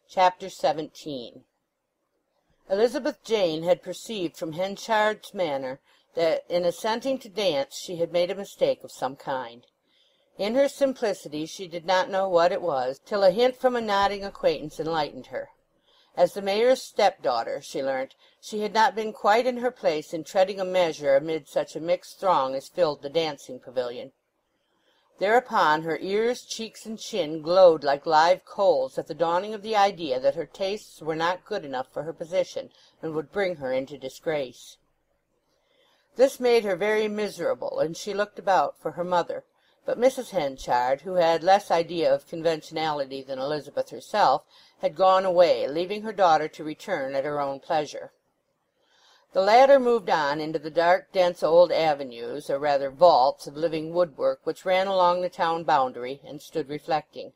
Chapter 17. Elizabeth Jane had perceived from Henchard's manner that in assenting to dance she had made a mistake of some kind. In her simplicity she did not know what it was, till a hint from a nodding acquaintance enlightened her. As the mayor's stepdaughter, she learnt, she had not been quite in her place in treading a measure amid such a mixed throng as filled the dancing pavilion. Thereupon her ears, cheeks, and chin glowed like live coals at the dawning of the idea that her tastes were not good enough for her position and would bring her into disgrace. This made her very miserable, and she looked about for her mother, but Mrs. Henchard, who had less idea of conventionality than Elizabeth herself, had gone away, leaving her daughter to return at her own pleasure. The latter moved on into the dark, dense old avenues, or rather vaults, of living woodwork which ran along the town boundary, and stood reflecting.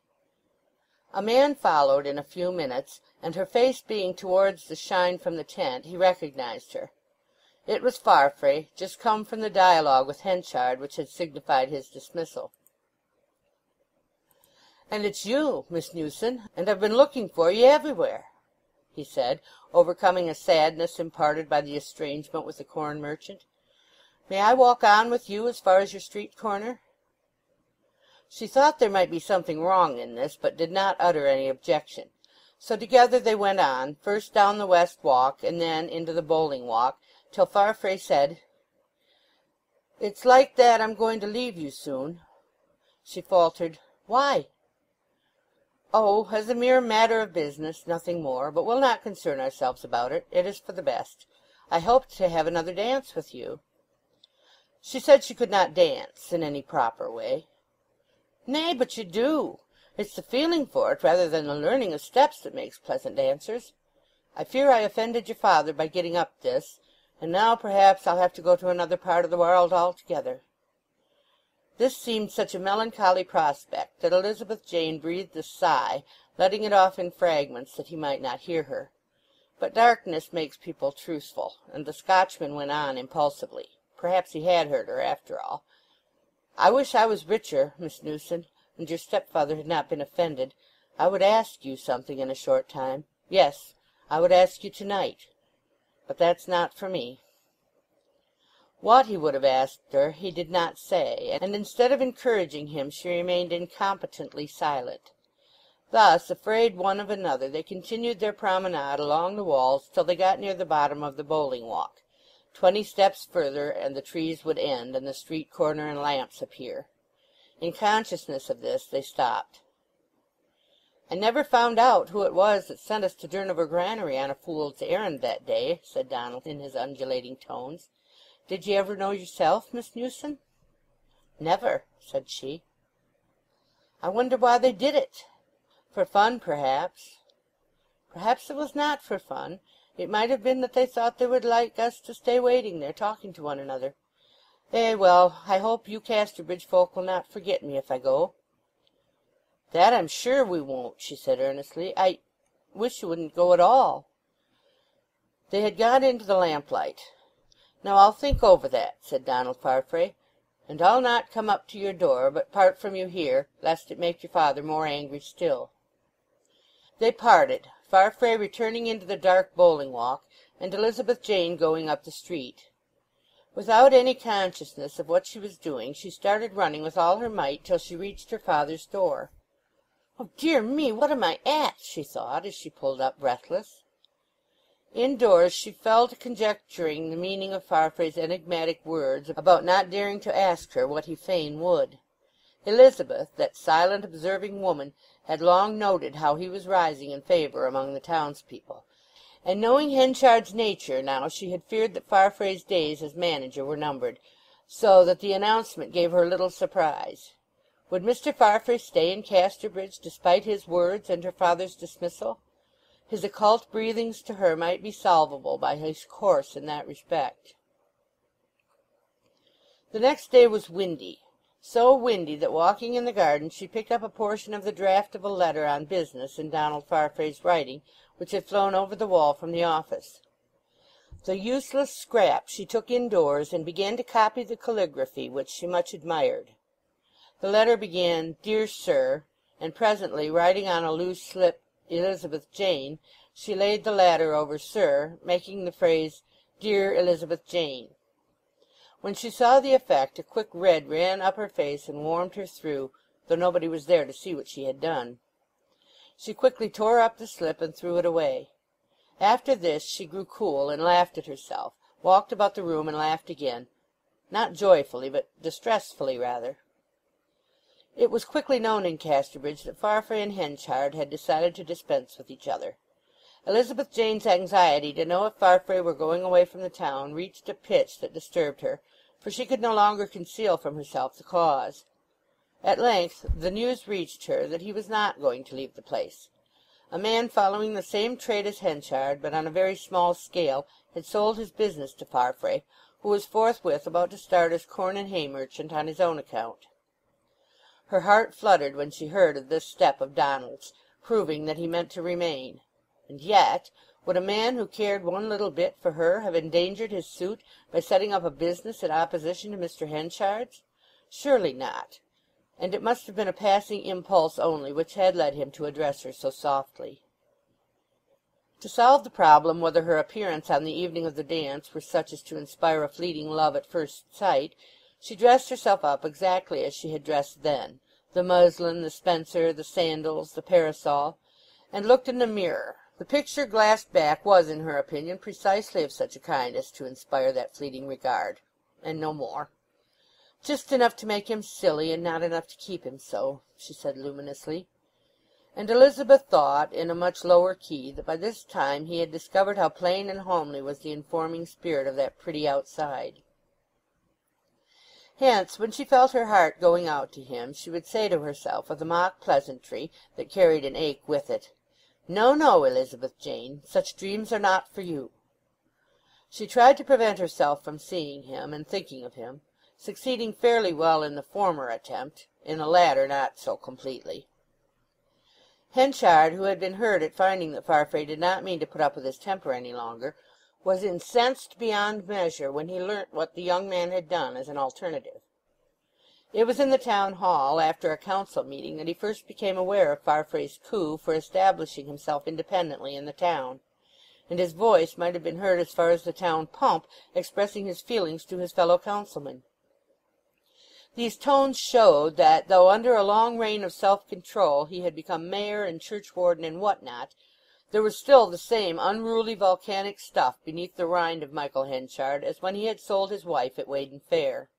A man followed in a few minutes, and her face being towards the shine from the tent, he recognized her. It was Farfrae, just come from the dialogue with Henchard which had signified his dismissal. "And it's you, Miss Newson, and I've been looking for ye everywhere," he said, overcoming a sadness imparted by the estrangement with the corn merchant. "May I walk on with you as far as your street corner?" She thought there might be something wrong in this, but did not utter any objection. So together they went on, first down the west walk, and then into the bowling walk, till Farfrae said, "It's like that I'm going to leave you soon." She faltered, "Why?" "Oh, as a mere matter of business, nothing more. But we'll not concern ourselves about it. It is for the best. I hoped to have another dance with you." She said she could not dance in any proper way. "Nay, but you do. It's the feeling for it rather than the learning of steps that makes pleasant dancers. I fear I offended your father by getting up this, and now perhaps I'll have to go to another part of the world altogether." This seemed such a melancholy prospect that Elizabeth Jane breathed a sigh, letting it off in fragments that he might not hear her. But darkness makes people truthful, and the Scotchman went on impulsively. Perhaps he had heard her, after all. "I wish I was richer, Miss Newson, and your stepfather had not been offended. I would ask you something in a short time. Yes, I would ask you tonight. But that's not for me." What he would have asked her he did not say, and instead of encouraging him she remained incompetently silent. Thus, afraid one of another, they continued their promenade along the walls till they got near the bottom of the bowling walk. 20 steps further and the trees would end, and the street corner and lamps appear. In consciousness of this they stopped. "I never found out who it was that sent us to Durnover Granary on a fool's errand that day," said Donald in his undulating tones. "Did ye ever know yourself, Miss Newson?" "Never," said she. "I wonder why they did it. For fun, perhaps." "Perhaps it was not for fun. It might have been that they thought they would like us to stay waiting there, talking to one another. Well, I hope you Casterbridge folk will not forget me if I go." "That I'm sure we won't," she said earnestly. "I wish you wouldn't go at all." They had got into the lamplight. "Now I'll think over that," said Donald Farfrae, "and I'll not come up to your door, but part from you here, lest it make your father more angry still." They parted, Farfrae returning into the dark bowling walk, and Elizabeth Jane going up the street. Without any consciousness of what she was doing, she started running with all her might till she reached her father's door. "Oh, dear me, what am I at?" she thought, as she pulled up breathless. Indoors she fell to conjecturing the meaning of Farfrae's enigmatic words about not daring to ask her what he fain would. Elizabeth, that silent observing woman, had long noted how he was rising in favour among the townspeople, and knowing Henchard's nature now, she had feared that Farfrae's days as manager were numbered, so that the announcement gave her little surprise. Would Mr. Farfrae stay in Casterbridge despite his words and her father's dismissal? His occult breathings to her might be solvable by his course in that respect. The next day was windy, so windy that walking in the garden she picked up a portion of the draft of a letter on business in Donald Farfrae's writing, which had flown over the wall from the office. The useless scrap she took indoors and began to copy the calligraphy, which she much admired. The letter began, "Dear Sir," and presently, writing on a loose slip, Elizabeth Jane, she laid the latter over Sir, making the phrase, "Dear Elizabeth Jane." When she saw the effect, a quick red ran up her face and warmed her through, though nobody was there to see what she had done. She quickly tore up the slip and threw it away. After this she grew cool and laughed at herself, walked about the room and laughed again, not joyfully, but distressfully rather. It was quickly known in Casterbridge that Farfrae and Henchard had decided to dispense with each other. Elizabeth Jane's anxiety to know if Farfrae were going away from the town reached a pitch that disturbed her, for she could no longer conceal from herself the cause. At length the news reached her that he was not going to leave the place. A man following the same trade as Henchard, but on a very small scale, had sold his business to Farfrae, who was forthwith about to start as corn and hay merchant on his own account. Her heart fluttered when she heard of this step of Donald's, proving that he meant to remain. And yet, would a man who cared one little bit for her have endangered his suit by setting up a business in opposition to Mr. Henchard's? Surely not. And it must have been a passing impulse only which had led him to address her so softly. To solve the problem whether her appearance on the evening of the dance were such as to inspire a fleeting love at first sight, she dressed herself up exactly as she had dressed then, the muslin, the spencer, the sandals, the parasol, and looked in the mirror. The picture glassed back was, in her opinion, precisely of such a kind as to inspire that fleeting regard, and no more. "Just enough to make him silly, and not enough to keep him so," she said luminously. And Elizabeth thought, in a much lower key, that by this time he had discovered how plain and homely was the informing spirit of that pretty outside. Hence, when she felt her heart going out to him, she would say to herself, with a mock pleasantry that carried an ache with it, "No, no, Elizabeth Jane, such dreams are not for you." She tried to prevent herself from seeing him and thinking of him, succeeding fairly well in the former attempt, in the latter not so completely. Henchard, who had been hurt at finding that Farfrae did not mean to put up with his temper any longer, was incensed beyond measure when he learnt what the young man had done as an alternative. It was in the town hall, after a council meeting, that he first became aware of Farfrae's coup for establishing himself independently in the town, and his voice might have been heard as far as the town pump, expressing his feelings to his fellow councilmen. These tones showed that, though under a long reign of self-control he had become mayor and churchwarden and what not, there was still the same unruly volcanic stuff beneath the rind of Michael Henchard as when he had sold his wife at Weydon Fair.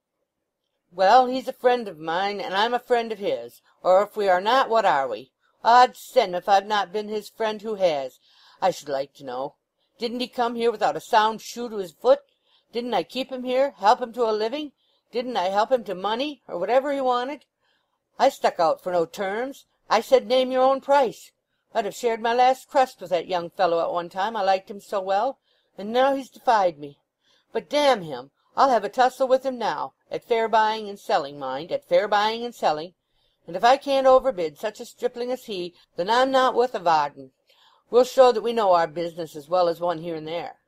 "Well, he's a friend of mine, and I'm a friend of his, or if we are not, what are we? Odd sen, if I've not been his friend, who has, I should like to know? Didn't he come here without a sound shoe to his foot? Didn't I keep him here, help him to a living? Didn't I help him to money, or whatever he wanted? I stuck out for no terms. I said, name your own price. I'd have shared my last crust with that young fellow at one time, I liked him so well, and now he's defied me. But damn him, I'll have a tussle with him now, at fair buying and selling, mind, at fair buying and selling. And if I can't overbid such a stripling as he, then I'm not worth a varden. We'll show that we know our business as well as one here and there."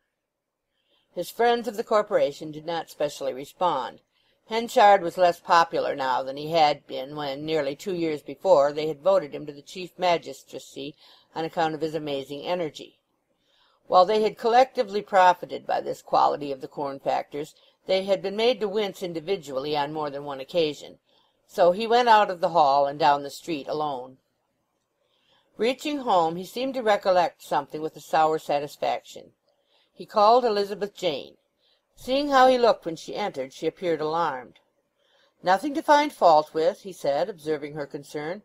His friends of the corporation did not specially respond. Henchard was less popular now than he had been when, nearly 2 years before, they had voted him to the chief magistracy on account of his amazing energy. While they had collectively profited by this quality of the corn factors, they had been made to wince individually on more than one occasion. So he went out of the hall and down the street alone. Reaching home, he seemed to recollect something with a sour satisfaction. He called Elizabeth Jane. Seeing how he looked when she entered, she appeared alarmed. "Nothing to find fault with," he said, observing her concern.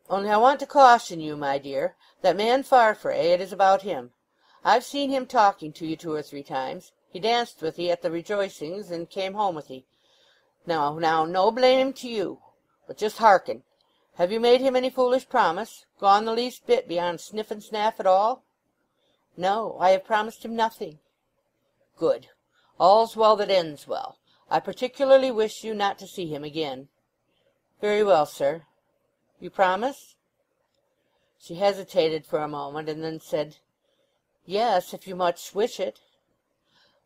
"Only I want to caution you, my dear. That man Farfrae, it is about him. I've seen him talking to you 2 or 3 times. He danced with ye at the rejoicings, and came home with ye. Now, no blame to you. But just hearken. Have you made him any foolish promise? Gone the least bit beyond sniff and snaff at all?" "No, I have promised him nothing." "Good. All's well that ends well. I particularly wish you not to see him again." "Very well, sir. You promise?" She hesitated for a moment, and then said, "Yes, if you much wish it."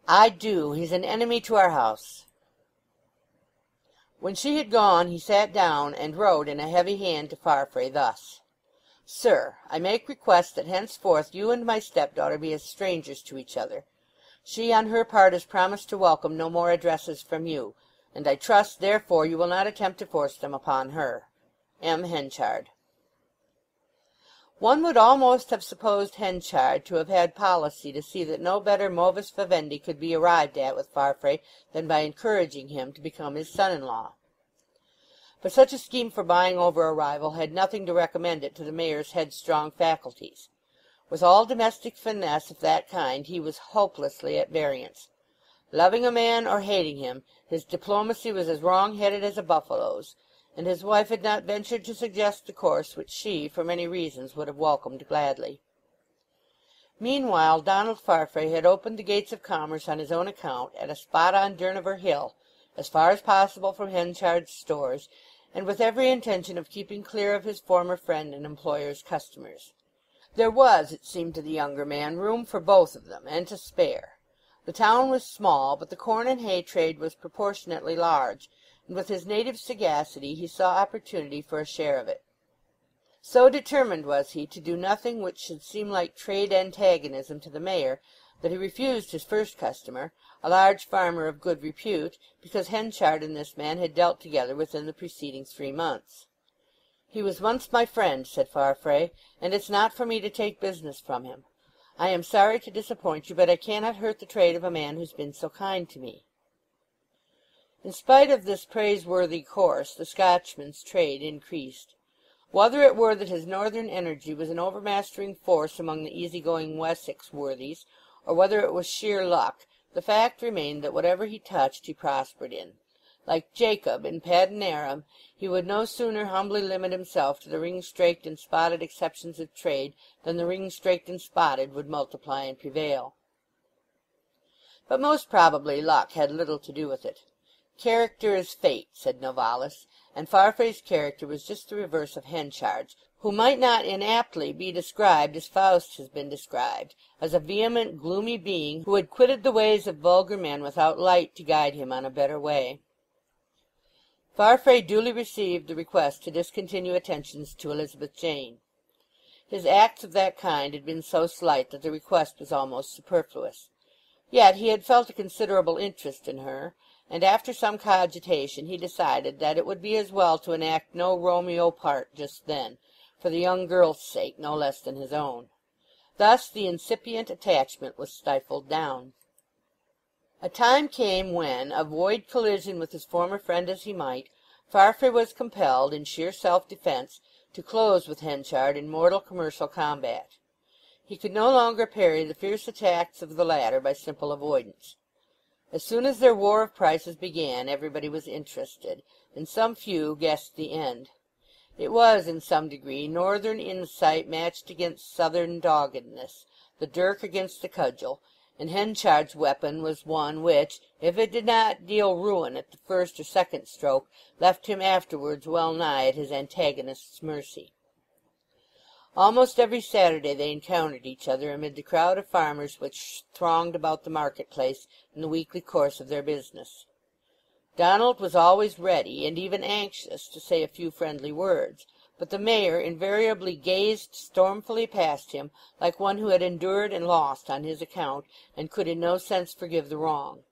"I do. He's an enemy to our house." When she had gone, he sat down and wrote in a heavy hand to Farfrae thus: Sir, I make request that henceforth you and my stepdaughter be as strangers to each other. She on her part has promised to welcome no more addresses from you, and I trust, therefore, you will not attempt to force them upon her. M. Henchard. One would almost have supposed Henchard to have had policy to see that no better modus vivendi could be arrived at with Farfrae than by encouraging him to become his son-in-law. But such a scheme for buying over a rival had nothing to recommend it to the mayor's headstrong faculties. With all domestic finesse of that kind he was hopelessly at variance. Loving a man or hating him, his diplomacy was as wrong-headed as a buffalo's, and his wife had not ventured to suggest the course which she, for many reasons, would have welcomed gladly. Meanwhile Donald Farfrae had opened the gates of commerce on his own account at a spot on Durnover Hill, as far as possible from Henchard's stores, and with every intention of keeping clear of his former friend and employer's customers. There was, it seemed to the younger man, room for both of them, and to spare. The town was small, but the corn and hay trade was proportionately large, and with his native sagacity he saw opportunity for a share of it. So determined was he to do nothing which should seem like trade antagonism to the mayor, that he refused his first customer, a large farmer of good repute, because Henchard and this man had dealt together within the preceding 3 months. "He was once my friend," said Farfrae, "and it's not for me to take business from him. I am sorry to disappoint you, but I cannot hurt the trade of a man who's been so kind to me." In spite of this praiseworthy course, the Scotchman's trade increased. Whether it were that his northern energy was an overmastering force among the easy-going Wessex worthies, or whether it was sheer luck, the fact remained that whatever he touched he prospered in. Like Jacob in Paddan Aram, he would no sooner humbly limit himself to the ring-straked and spotted exceptions of trade than the ring-straked and spotted would multiply and prevail. But most probably luck had little to do with it. "Character is fate," said Novalis, and Farfrae's character was just the reverse of Henchard's, who might not inaptly be described as Faust has been described, as a vehement, gloomy being who had quitted the ways of vulgar men without light to guide him on a better way. Farfrae duly received the request to discontinue attentions to Elizabeth Jane. His acts of that kind had been so slight that the request was almost superfluous. Yet he had felt a considerable interest in her, and after some cogitation he decided that it would be as well to enact no Romeo part just then, for the young girl's sake no less than his own. Thus the incipient attachment was stifled down. A time came when, avoid collision with his former friend as he might, Farfrae was compelled, in sheer self-defence, to close with Henchard in mortal commercial combat. He could no longer parry the fierce attacks of the latter by simple avoidance. As soon as their war of prices began, everybody was interested, and some few guessed the end. It was, in some degree, northern insight matched against southern doggedness, the dirk against the cudgel, and Henchard's weapon was one which, if it did not deal ruin at the first or second stroke, left him afterwards well nigh at his antagonist's mercy. Almost every Saturday they encountered each other amid the crowd of farmers which thronged about the market-place in the weekly course of their business. Donald was always ready, and even anxious, to say a few friendly words, but the mayor invariably gazed stormfully past him, like one who had endured and lost on his account, and could in no sense forgive the wrong.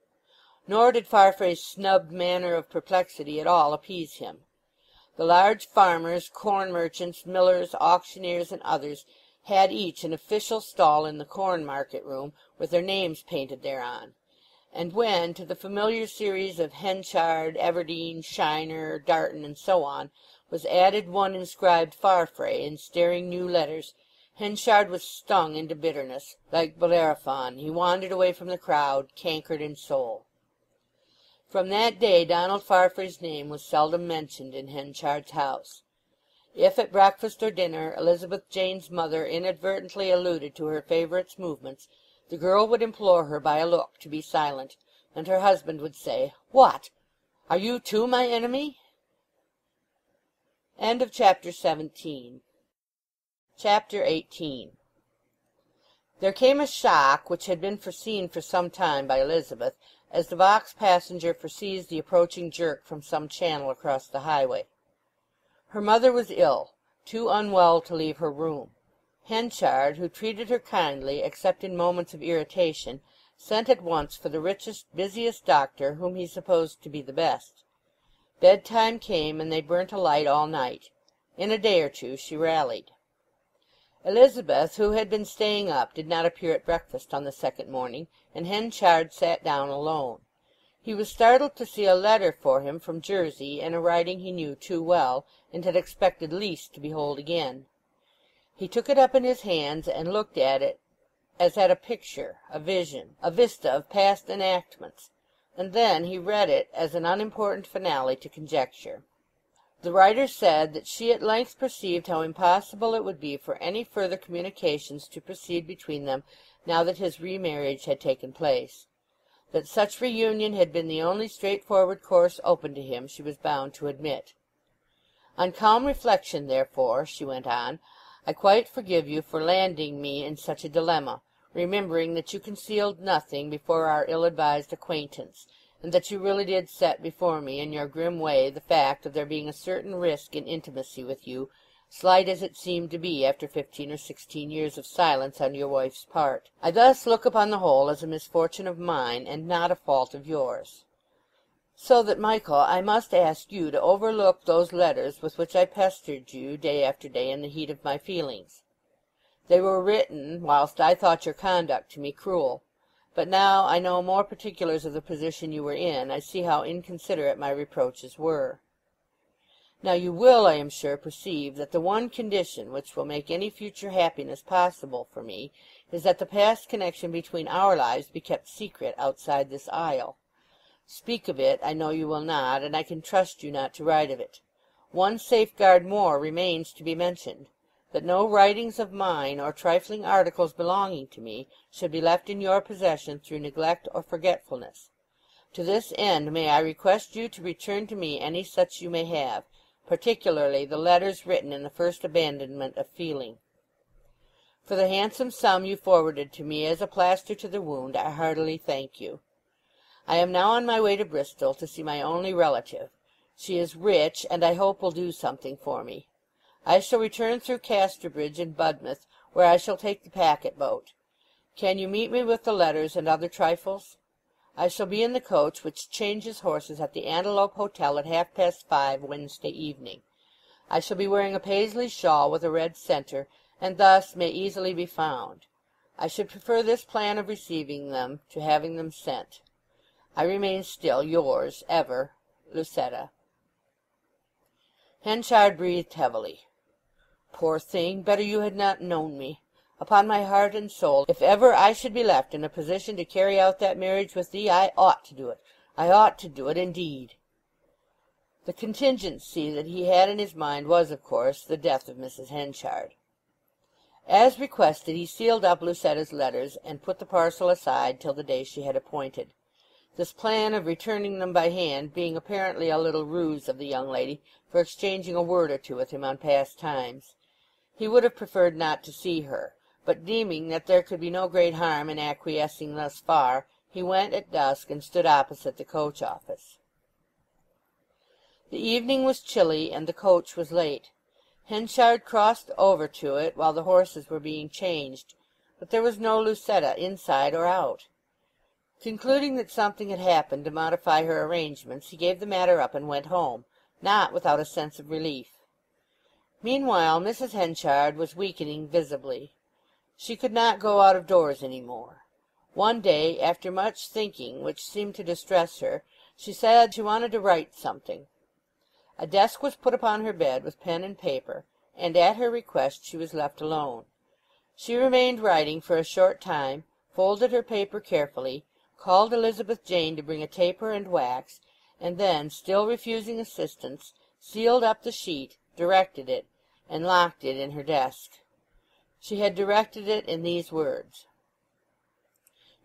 Nor did Farfrae's snubbed manner of perplexity at all appease him. The large farmers, corn merchants, millers, auctioneers, and others had each an official stall in the corn market room, with their names painted thereon, and when, to the familiar series of Henchard, Everdene, Shiner, Darton, and so on, was added one inscribed Farfrae in staring new letters, Henchard was stung into bitterness. Like Bellerophon, he wandered away from the crowd, cankered in soul. From that day Donald Farfrae's name was seldom mentioned in Henchard's house. If at breakfast or dinner Elizabeth Jane's mother inadvertently alluded to her favourite's movements, the girl would implore her by a look to be silent, and her husband would say, "What? Are you too my enemy?" End of chapter 17. Chapter 18. There came a shock which had been foreseen for some time by Elizabeth, as the box passenger foresees the approaching jerk from some channel across the highway. Her mother was ill, too unwell to leave her room. Henchard, who treated her kindly, except in moments of irritation, sent at once for the richest, busiest doctor, whom he supposed to be the best. Bedtime came, and they burnt a light all night. In a day or two she rallied. Elizabeth, who had been staying up, did not appear at breakfast on the second morning, and Henchard sat down alone. He was startled to see a letter for him from Jersey, in a writing he knew too well, and had expected least to behold again. He took it up in his hands, and looked at it as at a picture, a vision, a vista of past enactments, and then he read it as an unimportant finale to conjecture. The writer said that she at length perceived how impossible it would be for any further communications to proceed between them now that his remarriage had taken place. That such reunion had been the only straightforward course open to him she was bound to admit. "On calm reflection, therefore," she went on, "I quite forgive you for landing me in such a dilemma, remembering that you concealed nothing before our ill-advised acquaintance, and that you really did set before me in your grim way the fact of there being a certain risk in intimacy with you, slight as it seemed to be after 15 or 16 years of silence on your wife's part. I thus look upon the whole as a misfortune of mine, and not a fault of yours. So that, Michael, I must ask you to overlook those letters with which I pestered you day after day in the heat of my feelings. They were written whilst I thought your conduct to me cruel. But now I know more particulars of the position you were in, I see how inconsiderate my reproaches were. Now you will, I am sure, perceive that the one condition which will make any future happiness possible for me is that the past connection between our lives be kept secret outside this isle. Speak of it I know you will not, and I can trust you not to write of it. One safeguard more remains to be mentioned, that no writings of mine or trifling articles belonging to me should be left in your possession through neglect or forgetfulness. To this end may I request you to return to me any such you may have, particularly the letters written in the first abandonment of feeling. For the handsome sum you forwarded to me as a plaster to the wound, I heartily thank you. I am now on my way to Bristol to see my only relative. She is rich, and I hope will do something for me. I shall return through Casterbridge and Budmouth, where I shall take the packet-boat. Can you meet me with the letters and other trifles? I shall be in the coach which changes horses at the Antelope Hotel at 5:30 Wednesday evening. I shall be wearing a Paisley shawl with a red centre, and thus may easily be found. I should prefer this plan of receiving them to having them sent. I remain still yours, ever, Lucetta. Henchard breathed heavily. Poor thing, better you had not known me. Upon my heart and soul, if ever I should be left in a position to carry out that marriage with thee, I ought to do it. I ought to do it, indeed. The contingency that he had in his mind was, of course, the death of Mrs. Henchard. As requested, he sealed up Lucetta's letters, and put the parcel aside till the day she had appointed. This plan of returning them by hand being apparently a little ruse of the young lady for exchanging a word or two with him on past times. He would have preferred not to see her, but deeming that there could be no great harm in acquiescing thus far, he went at dusk and stood opposite the coach-office. The evening was chilly, and the coach was late. Henchard crossed over to it while the horses were being changed, but there was no Lucetta inside or out. Concluding that something had happened to modify her arrangements, he gave the matter up and went home, not without a sense of relief. Meanwhile Mrs. Henchard was weakening visibly. She could not go out of doors any more. One day, after much thinking which seemed to distress her, she said she wanted to write something. A desk was put upon her bed with pen and paper, and at her request she was left alone. She remained writing for a short time, folded her paper carefully, called Elizabeth Jane to bring a taper and wax, and then, still refusing assistance, sealed up the sheet, directed it, and locked it in her desk. She had directed it in these words: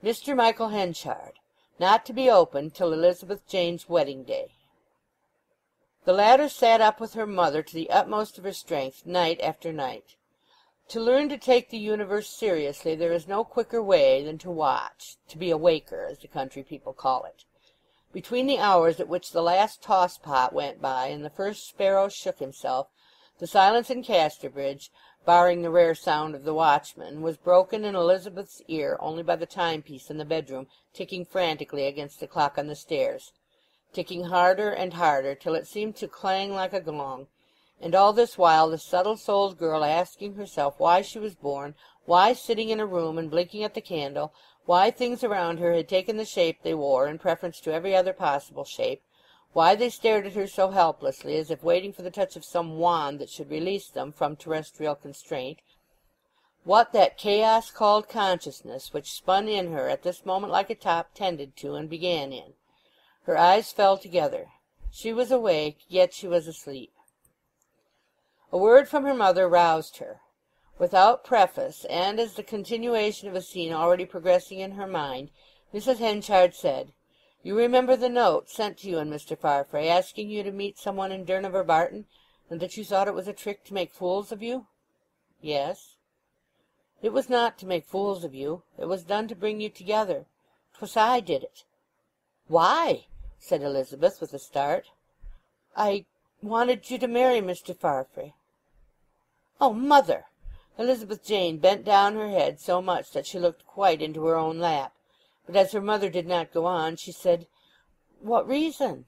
Mr. Michael Henchard, not to be opened till Elizabeth Jane's wedding day. The latter sat up with her mother to the utmost of her strength, night after night. To learn to take the universe seriously there is no quicker way than to watch, to be a waker, as the country people call it. Between the hours at which the last toss-pot went by and the first sparrow shook himself, The silence in Casterbridge, barring the rare sound of the watchman, was broken in Elizabeth's ear only by the timepiece in the bedroom ticking frantically against the clock on the stairs, ticking harder and harder till it seemed to clang like a gong. And all this while the subtle-souled girl asking herself why she was born, why sitting in a room and blinking at the candle, why things around her had taken the shape they wore in preference to every other possible shape, why they stared at her so helplessly as if waiting for the touch of some wand that should release them from terrestrial constraint, what that chaos called consciousness which spun in her at this moment like a top tended to and began in. Her eyes fell together. She was awake, yet she was asleep. A word from her mother roused her. Without preface, and as the continuation of a scene already progressing in her mind, Mrs. Henchard said, "You remember the note sent to you and Mr. Farfrae, asking you to meet someone in Durnover Barton, and that you thought it was a trick to make fools of you?" "Yes." "It was not to make fools of you. It was done to bring you together. 'Twas I did it." "Why?" said Elizabeth with a start. "I wanted you to marry Mr. Farfrae." "Oh, mother!" Elizabeth Jane bent down her head so much that she looked quite into her own lap. But as her mother did not go on, she said, "What reason?"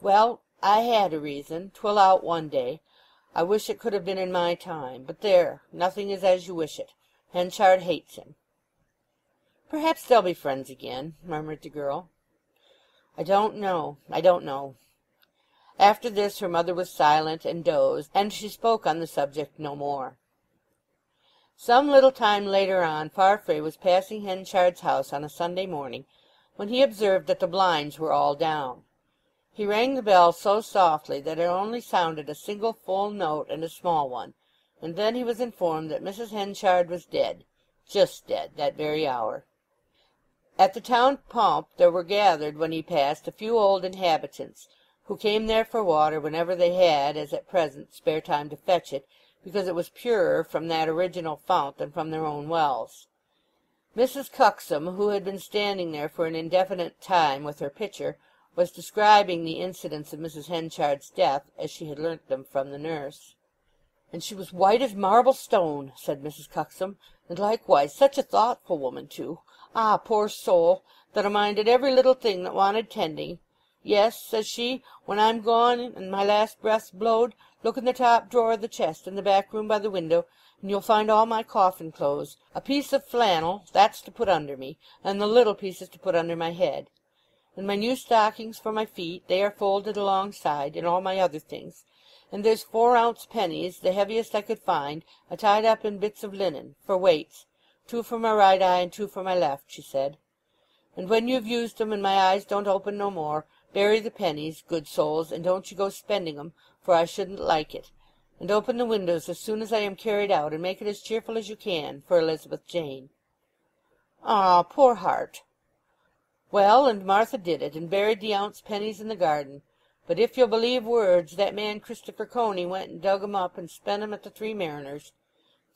"Well, I had a reason. 'Twill out one day. I wish it could have been in my time. But there, nothing is as you wish it. Henchard hates him." "Perhaps they'll be friends again," murmured the girl. "I don't know. After this her mother was silent and dozed, and she spoke on the subject no more. Some little time later on Farfrae was passing Henchard's house on a Sunday morning, when he observed that the blinds were all down. He rang the bell so softly that it only sounded a single full note and a small one, and then he was informed that Mrs. Henchard was dead, just dead, that very hour. At the town pump there were gathered when he passed a few old inhabitants, who came there for water whenever they had, as at present, spare time to fetch it, because it was purer from that original fount than from their own wells. Mrs. Cuxsom, who had been standing there for an indefinite time with her pitcher, was describing the incidents of Mrs. Henchard's death as she had learnt them from the nurse. "And she was white as marble stone," said Mrs. Cuxsom, "and likewise such a thoughtful woman too. Ah, poor soul, that a minded every little thing that wanted tending. Yes, says she, when I'm gone and my last breath's blowed, look in the top drawer of the chest in the back room by the window, and you'll find all my coffin clothes, a piece of flannel, that's to put under me, and the little pieces to put under my head. And my new stockings for my feet, they are folded alongside, and all my other things. And there's 4-ounce pennies, the heaviest I could find, tied up in bits of linen, for weights, 2 for my right eye and 2 for my left," she said. "And when you've used 'em and my eyes don't open no more, bury the pennies, good souls, and don't you go spending 'em, for I shouldn't like it. And open the windows as soon as I am carried out, and make it as cheerful as you can, for Elizabeth Jane." "Ah, poor heart!" "Well, and Martha did it, and buried the ounce pennies in the garden. But if you'll believe words, that man Christopher Coney went and dug 'em up and spent 'em at the Three Mariners.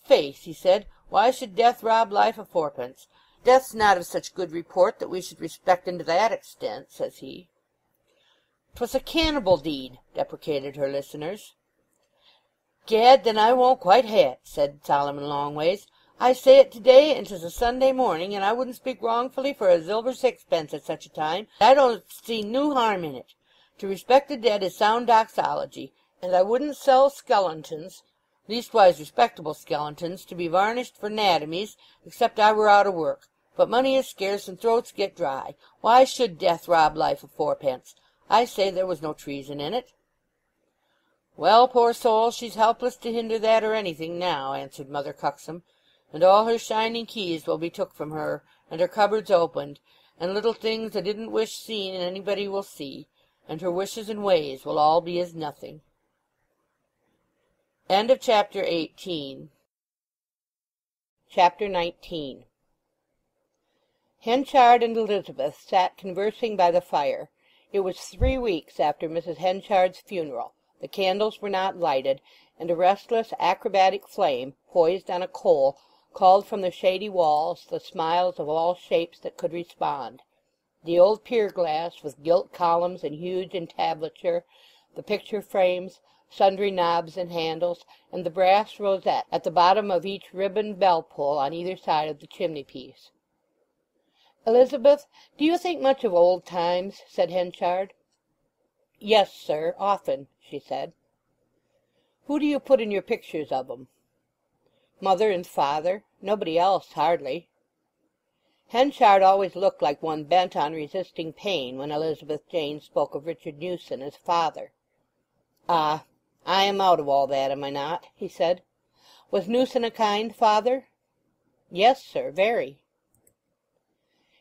'Faith,' he said, 'why should death rob life of 4pence? Death's not of such good report that we should respect him to that extent,' says he." "'Twas a cannibal deed," deprecated her listeners. "Gad, then I won't quite hae it," said Solomon Longways. "I say it to-day, and 'tis a Sunday morning, and I wouldn't speak wrongfully for a zilver sixpence at such a time. I don't see noo harm in it. To respect the dead is sound doxology, and I wouldn't sell skeletons, leastwise respectable skeletons, to be varnished for 'natomies, except I were out o' work. But money is scarce, and throats get dry. Why should death rob life of 4pence? I say there was no treason in it." "Well, poor soul, she's helpless to hinder that or anything now," answered Mother Cuxsom, "and all her shining keys will be took from her, and her cupboards opened, and little things I didn't wish seen and anybody will see, and her wishes and ways will all be as nothing." End of chapter 18. Chapter 19. Henchard and Elizabeth sat conversing by the fire. It was 3 weeks after Mrs. Henchard's funeral. The candles were not lighted, and a restless, acrobatic flame, poised on a coal, called from the shady walls the smiles of all shapes that could respond. The old pier glass, with gilt columns and huge entablature, the picture frames, sundry knobs and handles, and the brass rosette at the bottom of each ribboned bell-pull on either side of the chimney-piece. "Elizabeth, do you think much of old times?" said Henchard. "Yes, sir, often," she said. "Who do you put in your pictures of 'em?" "Mother and father. Nobody else, hardly." Henchard always looked like one bent on resisting pain when Elizabeth Jane spoke of Richard Newson as father. "Ah, I am out of all that, am I not?" he said. "Was Newson a kind father?" "Yes, sir, very."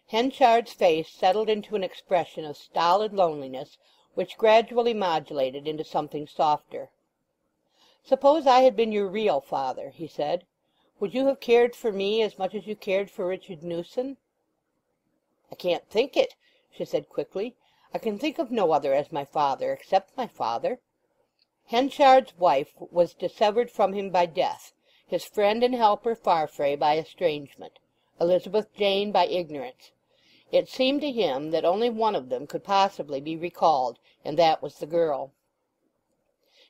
Henchard's face settled into an expression of stolid loneliness, which gradually modulated into something softer. "Suppose I had been your real father," he said. "Would you have cared for me as much as you cared for Richard Newson?" "I can't think it," she said quickly. "I can think of no other as my father, except my father." Henchard's wife was dissevered from him by death, his friend and helper Farfrae by estrangement, Elizabeth Jane by ignorance. It seemed to him that only one of them could possibly be recalled, and that was the girl.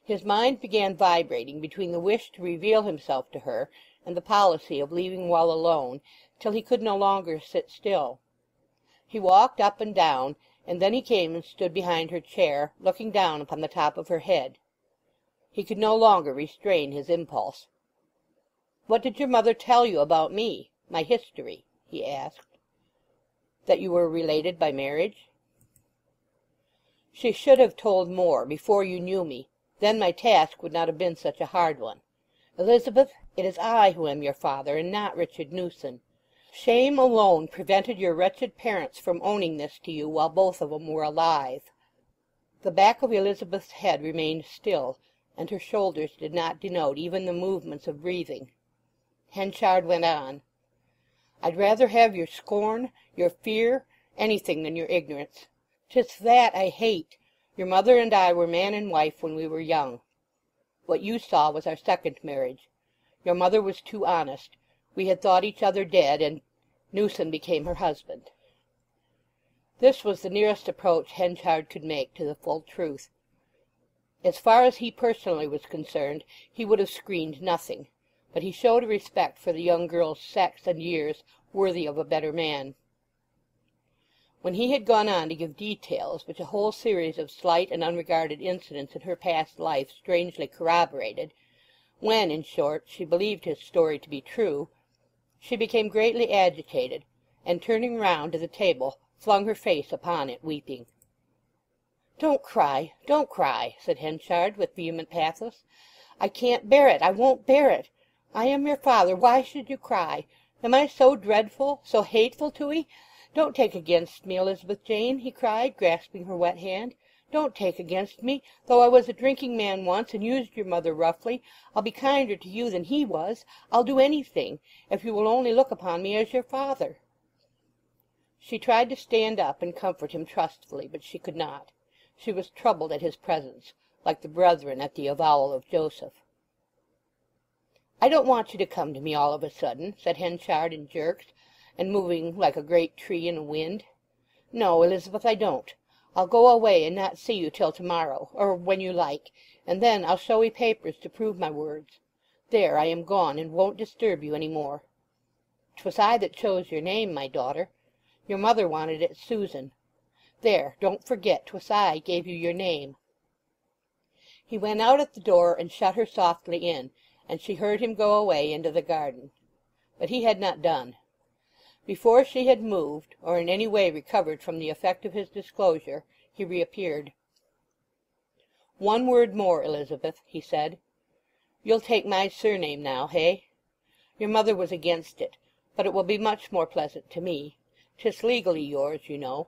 His mind began vibrating between the wish to reveal himself to her and the policy of leaving well alone, till he could no longer sit still. He walked up and down, and then he came and stood behind her chair, looking down upon the top of her head. He could no longer restrain his impulse. "What did your mother tell you about me—my history?" he asked. "That you were related by marriage." "She should have told more before you knew me. Then my task would not have been such a hard one. Elizabeth, it is I who am your father, and not Richard Newson. Shame alone prevented your wretched parents from owning this to you while both of 'em were alive." The back of Elizabeth's head remained still, and her shoulders did not denote even the movements of breathing. Henchard went on. "I'd rather have your scorn, your fear, anything than your ignorance. 'Tis that I hate. Your mother and I were man and wife when we were young. What you saw was our second marriage. Your mother was too honest. We had thought each other dead, and Newson became her husband." This was the nearest approach Henchard could make to the full truth. As far as he personally was concerned he would have screened nothing, but he showed a respect for the young girl's sex and years worthy of a better man. When he had gone on to give details which a whole series of slight and unregarded incidents in her past life strangely corroborated, when, in short, she believed his story to be true, she became greatly agitated, and turning round to the table flung her face upon it, weeping. "Don't cry, don't cry," said Henchard with vehement pathos. "I can't bear it, I won't bear it. I am your father, why should you cry? Am I so dreadful, so hateful to 'ee? Don't take against me, Elizabeth Jane," he cried, grasping her wet hand. "Don't take against me. Though I was a drinking man once, and used your mother roughly, I'll be kinder to you than he was. I'll do anything, if you will only look upon me as your father." She tried to stand up and comfort him trustfully, but she could not. She was troubled at his presence, like the brethren at the avowal of Joseph. "I don't want you to come to me all of a sudden," said Henchard in jerks, and moving like a great tree in a wind. "No, Elizabeth, I don't. I'll go away and not see you till to-morrow, or when you like, and then I'll show 'ee papers to prove my words. There, I am gone, and won't disturb you any more. 'Twas I that chose your name, my daughter. Your mother wanted it Susan. There, don't forget 'twas I gave you your name." He went out at the door and shut her softly in, and she heard him go away into the garden. But he had not done. Before she had moved, or in any way recovered from the effect of his disclosure, he reappeared. "One word more, Elizabeth," he said. "You'll take my surname now, hey? Your mother was against it, but it will be much more pleasant to me. 'Tis legally yours, you know,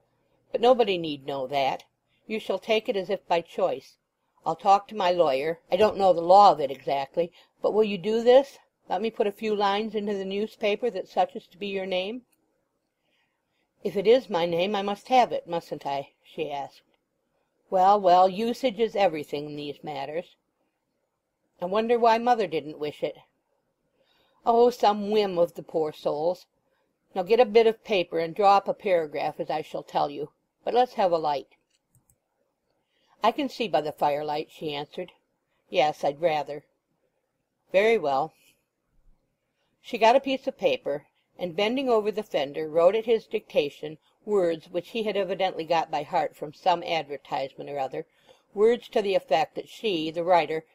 but nobody need know that. You shall take it as if by choice. I'll talk to my lawyer. I don't know the law of it exactly, but will you do this? Let me put a few lines into the newspaper that such is to be your name." "If it is my name I must have it, mustn't I?" she asked. "Well, well, usage is everything in these matters." "I wonder why mother didn't wish it." "Oh, some whim of the poor soul's. Now get a bit of paper and draw up a paragraph as I shall tell you. But let's have a light." "I can see by the firelight," she answered. "Yes, I'd rather." "Very well." She got a piece of paper, and bending over the fender wrote at his dictation words which he had evidently got by heart from some advertisement or other, words to the effect that she, the writer,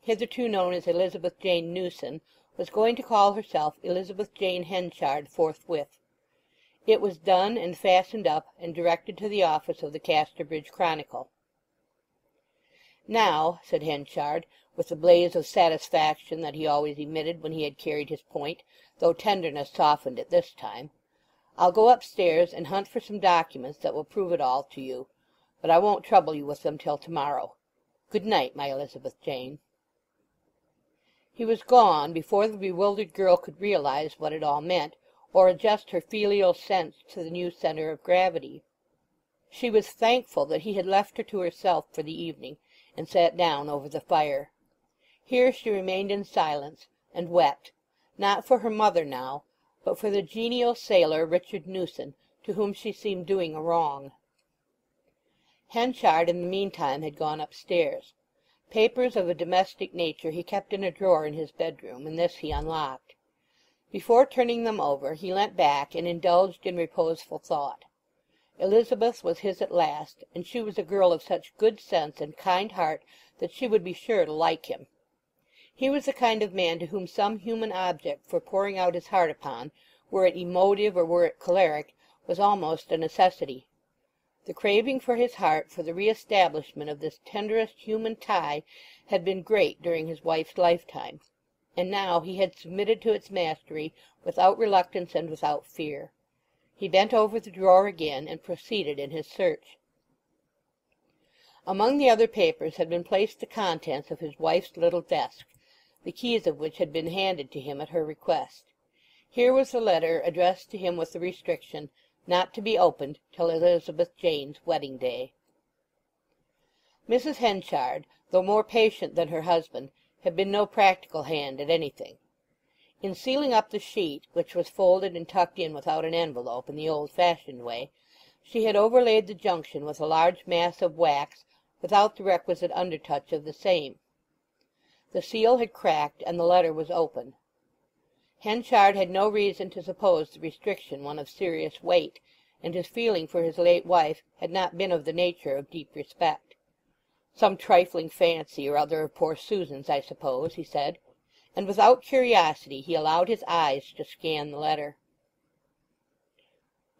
hitherto known as Elizabeth Jane Newson, was going to call herself Elizabeth Jane Henchard forthwith. It was done and fastened up and directed to the office of the Casterbridge Chronicle. "Now," said Henchard, with the blaze of satisfaction that he always emitted when he had carried his point, though tenderness softened it this time, "I'll go upstairs and hunt for some documents that will prove it all to you, but I won't trouble you with them till tomorrow. Good night, my Elizabeth Jane." He was gone before the bewildered girl could realize what it all meant, or adjust her filial sense to the new centre of gravity. She was thankful that he had left her to herself for the evening, and sat down over the fire. Here she remained in silence, and wept, not for her mother now, but for the genial sailor Richard Newson, to whom she seemed doing a wrong. Henchard in the meantime had gone upstairs. Papers of a domestic nature he kept in a drawer in his bedroom, and this he unlocked. Before turning them over he leant back and indulged in reposeful thought. Elizabeth was his at last, and she was a girl of such good sense and kind heart that she would be sure to like him. He was the kind of man to whom some human object for pouring out his heart upon, were it emotive or were it choleric, was almost a necessity. The craving for his heart for the re-establishment of this tenderest human tie had been great during his wife's lifetime, and now he had submitted to its mastery without reluctance and without fear. He bent over the drawer again and proceeded in his search. Among the other papers had been placed the contents of his wife's little desk, the keys of which had been handed to him at her request. Here was the letter addressed to him with the restriction, not to be opened till Elizabeth Jane's wedding day. Mrs. Henchard, though more patient than her husband, had been no practical hand at anything. In sealing up the sheet, which was folded and tucked in without an envelope in the old-fashioned way, she had overlaid the junction with a large mass of wax without the requisite undertouch of the same. The seal had cracked, and the letter was open. Henchard had no reason to suppose the restriction one of serious weight, and his feeling for his late wife had not been of the nature of deep respect. "Some trifling fancy or other of poor Susan's, I suppose," he said, and without curiosity he allowed his eyes to scan the letter.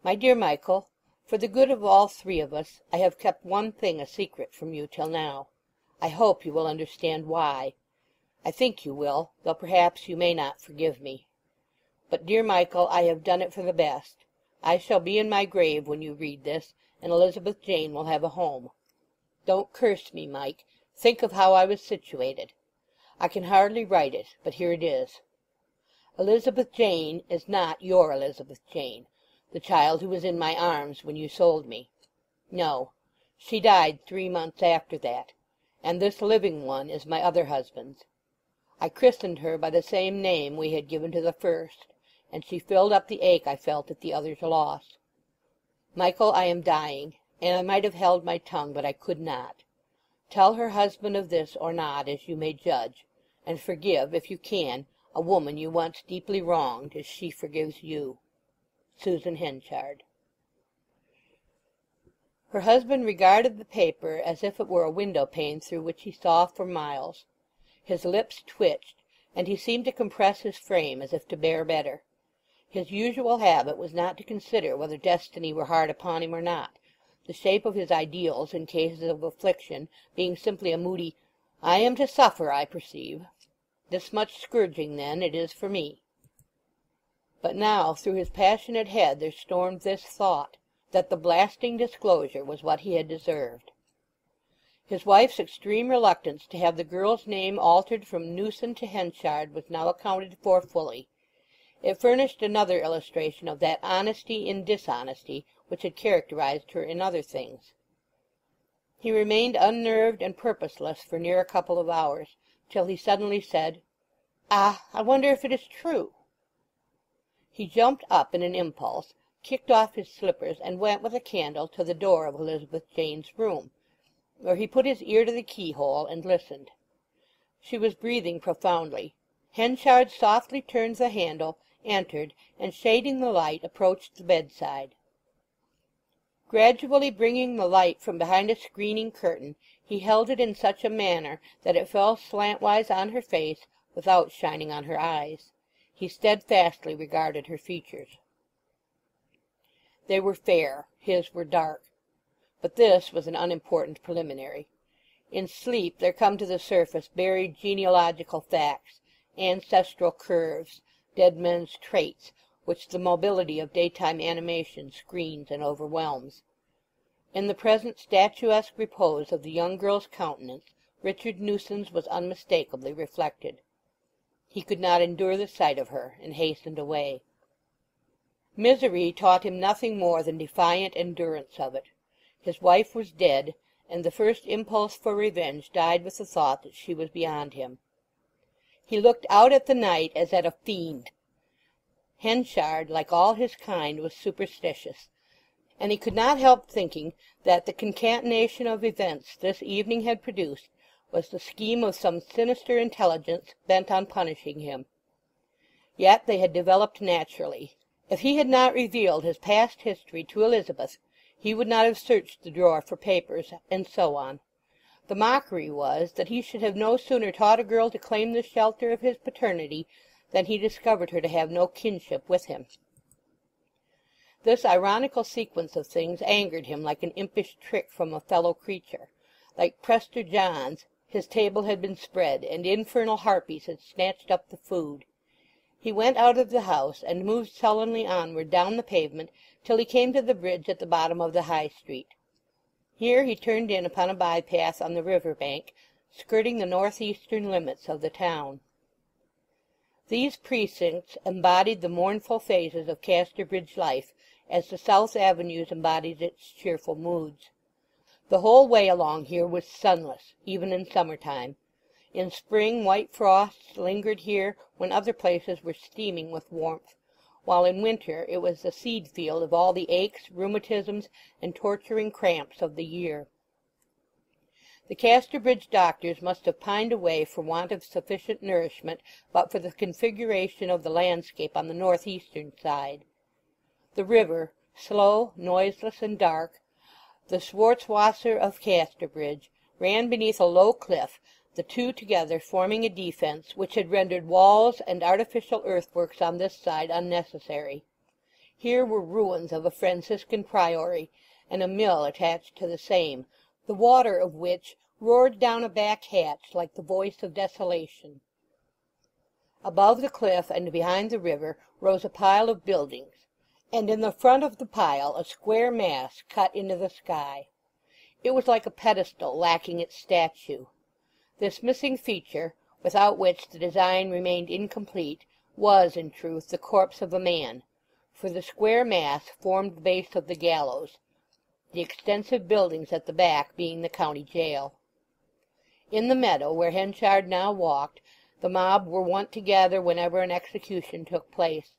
"My dear Michael, for the good of all three of us, I have kept one thing a secret from you till now. I hope you will understand why. I think you will, though perhaps you may not forgive me. But, dear Michael, I have done it for the best. I shall be in my grave when you read this, and Elizabeth Jane will have a home. Don't curse me, Mike. Think of how I was situated. I can hardly write it, but here it is. Elizabeth Jane is not your Elizabeth Jane, the child who was in my arms when you sold me. No, she died 3 months after that, and this living one is my other husband's. I christened her by the same name we had given to the first, and she filled up the ache I felt at the other's loss. Michael, I am dying, and I might have held my tongue, but I could not. Tell her husband of this or not, as you may judge, and forgive, if you can, a woman you once deeply wronged as she forgives you. Susan Henchard. Her husband regarded the paper as if it were a window-pane through which he saw for miles. His lips twitched, and he seemed to compress his frame as if to bear better. His usual habit was not to consider whether destiny were hard upon him or not, the shape of his ideals in cases of affliction being simply a moody, "I am to suffer, I perceive. This much scourging, then, it is for me." But now through his passionate head there stormed this thought, that the blasting disclosure was what he had deserved. His wife's extreme reluctance to have the girl's name altered from Newson to Henchard was now accounted for fully. It furnished another illustration of that honesty in dishonesty which had characterized her in other things. He remained unnerved and purposeless for near a couple of hours, till he suddenly said, "Ah, I wonder if it is true." He jumped up in an impulse, kicked off his slippers, and went with a candle to the door of Elizabeth Jane's room, where he put his ear to the keyhole and listened. She was breathing profoundly. Henchard softly turned the handle, entered, and shading the light approached the bedside. Gradually bringing the light from behind a screening curtain, he held it in such a manner that it fell slantwise on her face without shining on her eyes. He steadfastly regarded her features. They were fair, his were dark. But this was an unimportant preliminary. In sleep there come to the surface buried genealogical facts, ancestral curves, dead men's traits, which the mobility of daytime animation screens and overwhelms. In the present statuesque repose of the young girl's countenance Richard Newson's was unmistakably reflected. He could not endure the sight of her, and hastened away. Misery taught him nothing more than defiant endurance of it. His wife was dead, and the first impulse for revenge died with the thought that she was beyond him. He looked out at the night as at a fiend. Henchard, like all his kind, was superstitious, and he could not help thinking that the concatenation of events this evening had produced was the scheme of some sinister intelligence bent on punishing him. Yet they had developed naturally. If he had not revealed his past history to Elizabeth, he would not have searched the drawer for papers, and so on. The mockery was that he should have no sooner taught a girl to claim the shelter of his paternity than he discovered her to have no kinship with him. This ironical sequence of things angered him like an impish trick from a fellow creature. Like Prester John's, his table had been spread, and infernal harpies had snatched up the food. He went out of the house, and moved sullenly onward down the pavement till he came to the bridge at the bottom of the High Street. Here he turned in upon a bypath on the river bank, skirting the northeastern limits of the town. These precincts embodied the mournful phases of Casterbridge life, as the South Avenues embodied its cheerful moods. The whole way along here was sunless, even in summer-time. In spring white frosts lingered here when other places were steaming with warmth, while in winter it was the seed-field of all the aches, rheumatisms, and torturing cramps of the year. The Casterbridge doctors must have pined away for want of sufficient nourishment but for the configuration of the landscape on the northeastern side. The river, slow, noiseless, and dark, the Schwarzwasser of Casterbridge, ran beneath a low cliff, the two together forming a defence which had rendered walls and artificial earthworks on this side unnecessary. Here were ruins of a Franciscan priory, and a mill attached to the same, the water of which roared down a back hatch like the voice of desolation. Above the cliff and behind the river rose a pile of buildings, and in the front of the pile a square mass cut into the sky. It was like a pedestal lacking its statue. This missing feature, without which the design remained incomplete, was, in truth, the corpse of a man, for the square mass formed the base of the gallows, the extensive buildings at the back being the county jail. In the meadow where Henchard now walked, the mob were wont to gather whenever an execution took place,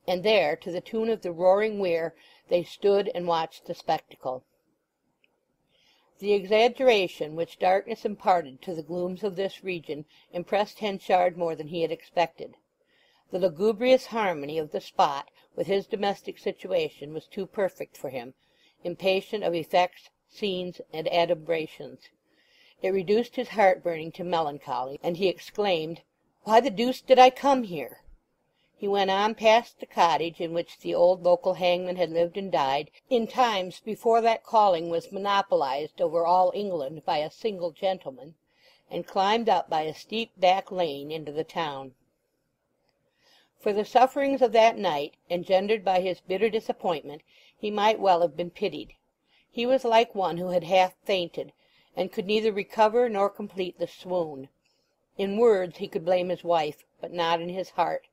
and there, to the tune of the roaring weir, they stood and watched the spectacle. The exaggeration which darkness imparted to the glooms of this region impressed Henchard more than he had expected. The lugubrious harmony of the spot with his domestic situation was too perfect for him, impatient of effects, scenes, and adumbrations. It reduced his heart-burning to melancholy, and he exclaimed, "Why the deuce did I come here?" He went on past the cottage in which the old local hangman had lived and died, in times before that calling was monopolized over all England by a single gentleman, and climbed up by a steep back lane into the town. For the sufferings of that night, engendered by his bitter disappointment, he might well have been pitied. He was like one who had half fainted, and could neither recover nor complete the swoon. In words he could blame his wife, but not in his heart.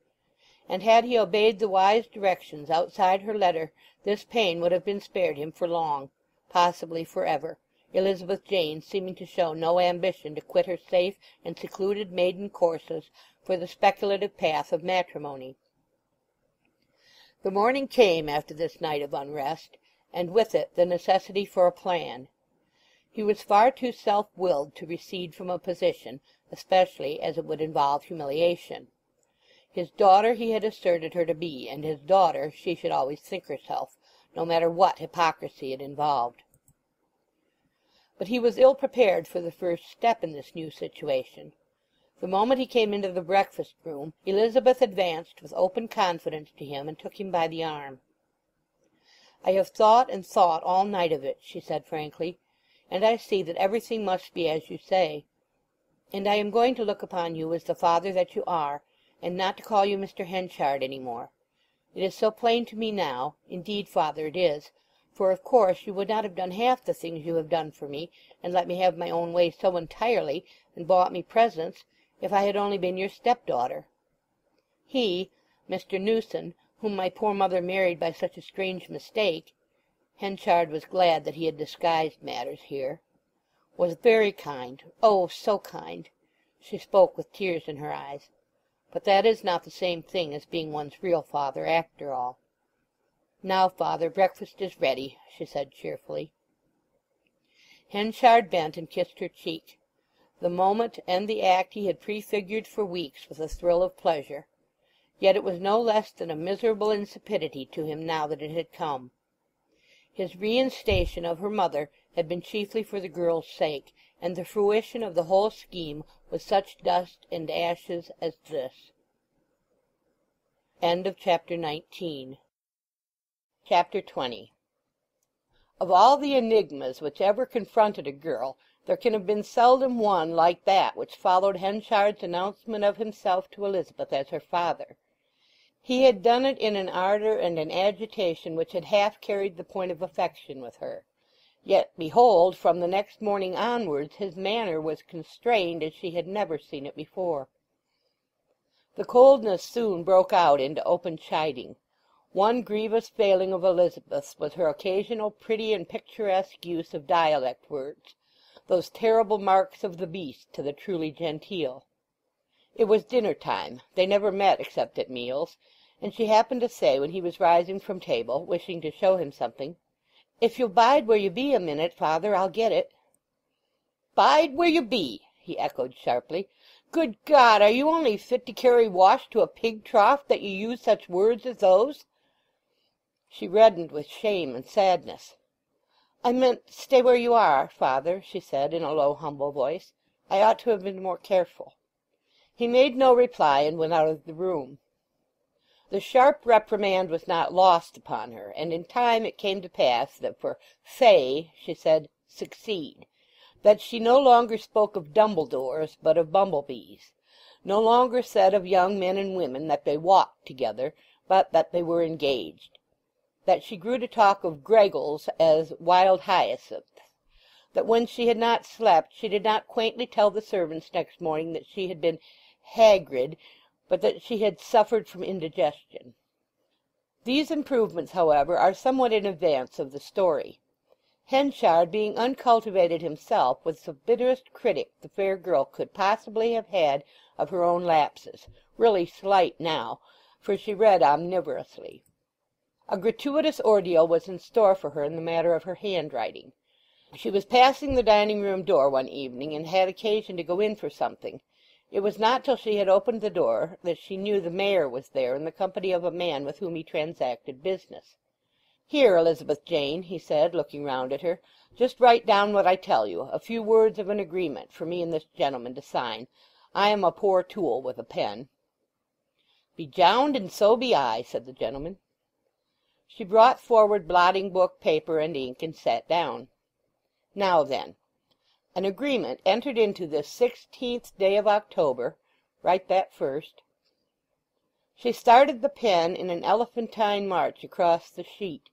And had he obeyed the wise directions outside her letter, this pain would have been spared him for long, possibly for ever, Elizabeth Jane seeming to show no ambition to quit her safe and secluded maiden courses for the speculative path of matrimony. The morning came after this night of unrest, and with it the necessity for a plan. He was far too self-willed to recede from a position, especially as it would involve humiliation. His daughter he had asserted her to be, and his daughter she should always think herself, no matter what hypocrisy it involved. But he was ill prepared for the first step in this new situation. The moment he came into the breakfast-room, Elizabeth advanced with open confidence to him and took him by the arm. "I have thought and thought all night of it," she said frankly, "and I see that everything must be as you say. And I am going to look upon you as the father that you are, and not to call you Mr. Henchard any more. It is so plain to me now, indeed, father, it is, for of course you would not have done half the things you have done for me, and let me have my own way so entirely, and bought me presents, if I had only been your stepdaughter. He, Mr. Newson, whom my poor mother married by such a strange mistake," Henchard was glad that he had disguised matters here, "was very kind, oh, so kind." She spoke with tears in her eyes. "But that is not the same thing as being one's real father, after all. Now, father, breakfast is ready," she said cheerfully. Henchard bent and kissed her cheek. The moment and the act he had prefigured for weeks with a thrill of pleasure. Yet it was no less than a miserable insipidity to him now that it had come. His reinstation of her mother had been chiefly for the girl's sake, and the fruition of the whole scheme was such dust and ashes as this. End of Chapter 19. Chapter 20. Of all the enigmas which ever confronted a girl, there can have been seldom one like that which followed Henchard's announcement of himself to Elizabeth as her father. He had done it in an ardour and an agitation which had half carried the point of affection with her. Yet, behold, from the next morning onwards his manner was constrained as she had never seen it before. The coldness soon broke out into open chiding. One grievous failing of Elizabeth's was her occasional pretty and picturesque use of dialect words, those terrible marks of the beast to the truly genteel. It was dinner-time, they never met except at meals, and she happened to say when he was rising from table, wishing to show him something, "If you'll bide where you be a minute, father, I'll get it." "Bide where you be!" he echoed sharply. "Good God, are you only fit to carry wash to a pig trough, that you use such words as those?" She reddened with shame and sadness. "I meant stay where you are, father," she said in a low, humble voice. "I ought to have been more careful." He made no reply and went out of the room. The sharp reprimand was not lost upon her, and in time it came to pass that for "say" she said "succeed"; that she no longer spoke of Dumbledores but of bumblebees; no longer said of young men and women that they walked together, but that they were engaged; that she grew to talk of Greggles as wild hyacinths; that when she had not slept she did not quaintly tell the servants next morning that she had been haggard, but that she had suffered from indigestion. These improvements, however, are somewhat in advance of the story. Henchard, being uncultivated himself, was the bitterest critic the fair girl could possibly have had of her own lapses, really slight now, for she read omnivorously. A gratuitous ordeal was in store for her in the matter of her handwriting. She was passing the dining-room door one evening, and had occasion to go in for something. It was not till she had opened the door that she knew the mayor was there in the company of a man with whom he transacted business. "Here, Elizabeth Jane," he said, looking round at her, "just write down what I tell you, a few words of an agreement for me and this gentleman to sign. I am a poor tool with a pen." "Be jowned, and so be I," said the gentleman. She brought forward blotting-book, paper, and ink, and sat down. "Now then, an agreement entered into this 16th day of October," write that first. She started the pen in an elephantine march across the sheet.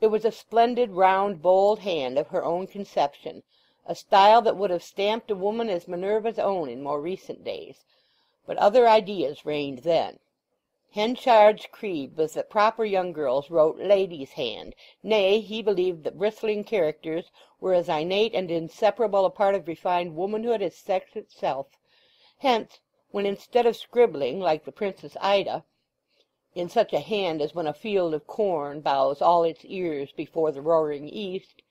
It was a splendid, round, bold hand of her own conception, a style that would have stamped a woman as Minerva's own in more recent days. But other ideas reigned then. Henchard's creed was that proper young girls wrote ladies' hand; nay, he believed that bristling characters were as innate and inseparable a part of refined womanhood as sex itself. Hence, when instead of scribbling, like the Princess Ida, in such a hand as when a field of corn bows all its ears before the roaring east,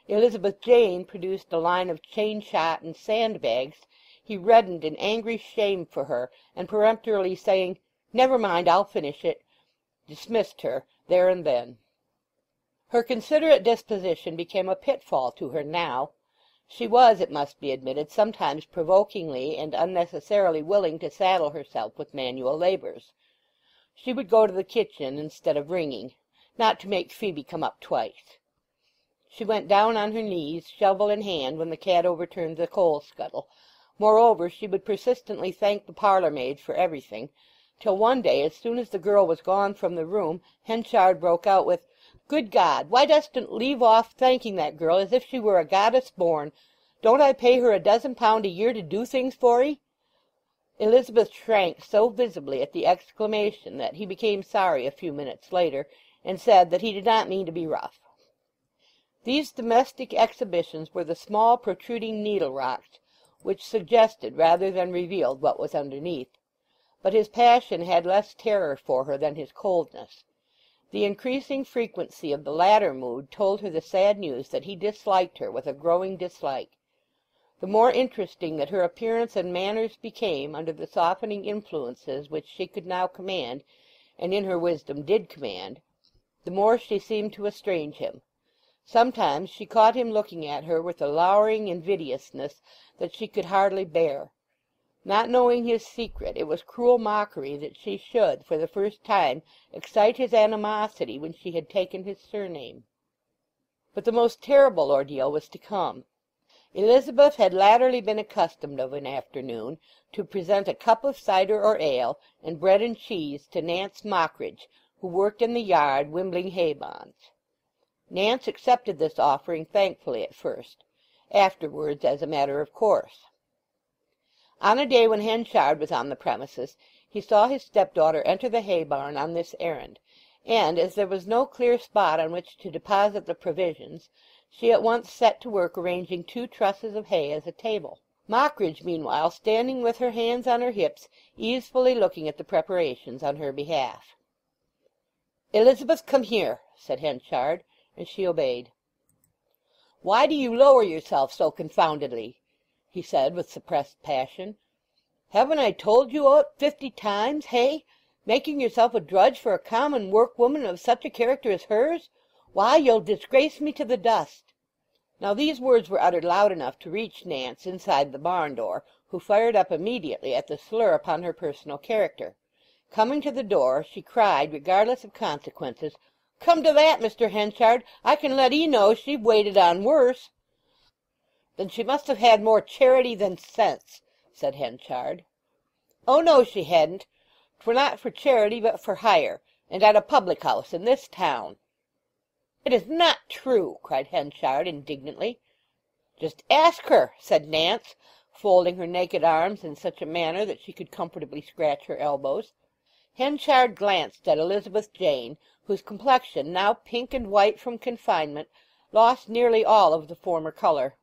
Elizabeth Jane produced a line of chain-shot and sandbags, he reddened in angry shame for her, and peremptorily saying, "Never mind, I'll finish it," dismissed her there and then. Her considerate disposition became a pitfall to her now. She was, it must be admitted, sometimes provokingly and unnecessarily willing to saddle herself with manual labours. She would go to the kitchen instead of ringing, not to make Phoebe come up twice. She went down on her knees, shovel in hand, when the cat overturned the coal scuttle. Moreover, she would persistently thank the parlour-maid for everything, till one day, as soon as the girl was gone from the room, Henchard broke out with, "Good God, why doesn't leave off thanking that girl as if she were a goddess born? Don't I pay her £12 a year to do things for 'ee?" Elizabeth shrank so visibly at the exclamation that he became sorry a few minutes later, and said that he did not mean to be rough. These domestic exhibitions were the small protruding needle-rocks, which suggested rather than revealed what was underneath. But his passion had less terror for her than his coldness. The increasing frequency of the latter mood told her the sad news that he disliked her with a growing dislike. The more interesting that her appearance and manners became under the softening influences which she could now command, and in her wisdom did command, the more she seemed to estrange him. Sometimes she caught him looking at her with a lowering invidiousness that she could hardly bear. Not knowing his secret, it was cruel mockery that she should, for the first time, excite his animosity when she had taken his surname. But the most terrible ordeal was to come. Elizabeth had latterly been accustomed of an afternoon to present a cup of cider or ale and bread and cheese to Nance Mockridge, who worked in the yard wimbling hay-bonds. Nance accepted this offering thankfully at first, afterwards as a matter of course. On a day when Henchard was on the premises, he saw his stepdaughter enter the hay-barn on this errand, and as there was no clear spot on which to deposit the provisions, she at once set to work arranging 2 trusses of hay as a table. Mockridge, meanwhile, standing with her hands on her hips, easefully looking at the preparations on her behalf. "Elizabeth, come here," said Henchard, and she obeyed. "Why do you lower yourself so confoundedly?" he said with suppressed passion. "Haven't I told you o't 50 times, hey? Making yourself a drudge for a common workwoman of such a character as hers? Why, you'll disgrace me to the dust." Now these words were uttered loud enough to reach Nance inside the barn door, who fired up immediately at the slur upon her personal character. Coming to the door, she cried, regardless of consequences, "Come to that, Mr. Henchard, I can let 'ee know she've waited on worse." "Then she must have had more charity than sense," said Henchard. "Oh no, she hadn't. 'Twere not for charity but for hire, and at a public-house in this town." "It is not true!" cried Henchard indignantly. "Just ask her," said Nance, folding her naked arms in such a manner that she could comfortably scratch her elbows. Henchard glanced at Elizabeth Jane, whose complexion, now pink and white from confinement, lost nearly all of the former colour.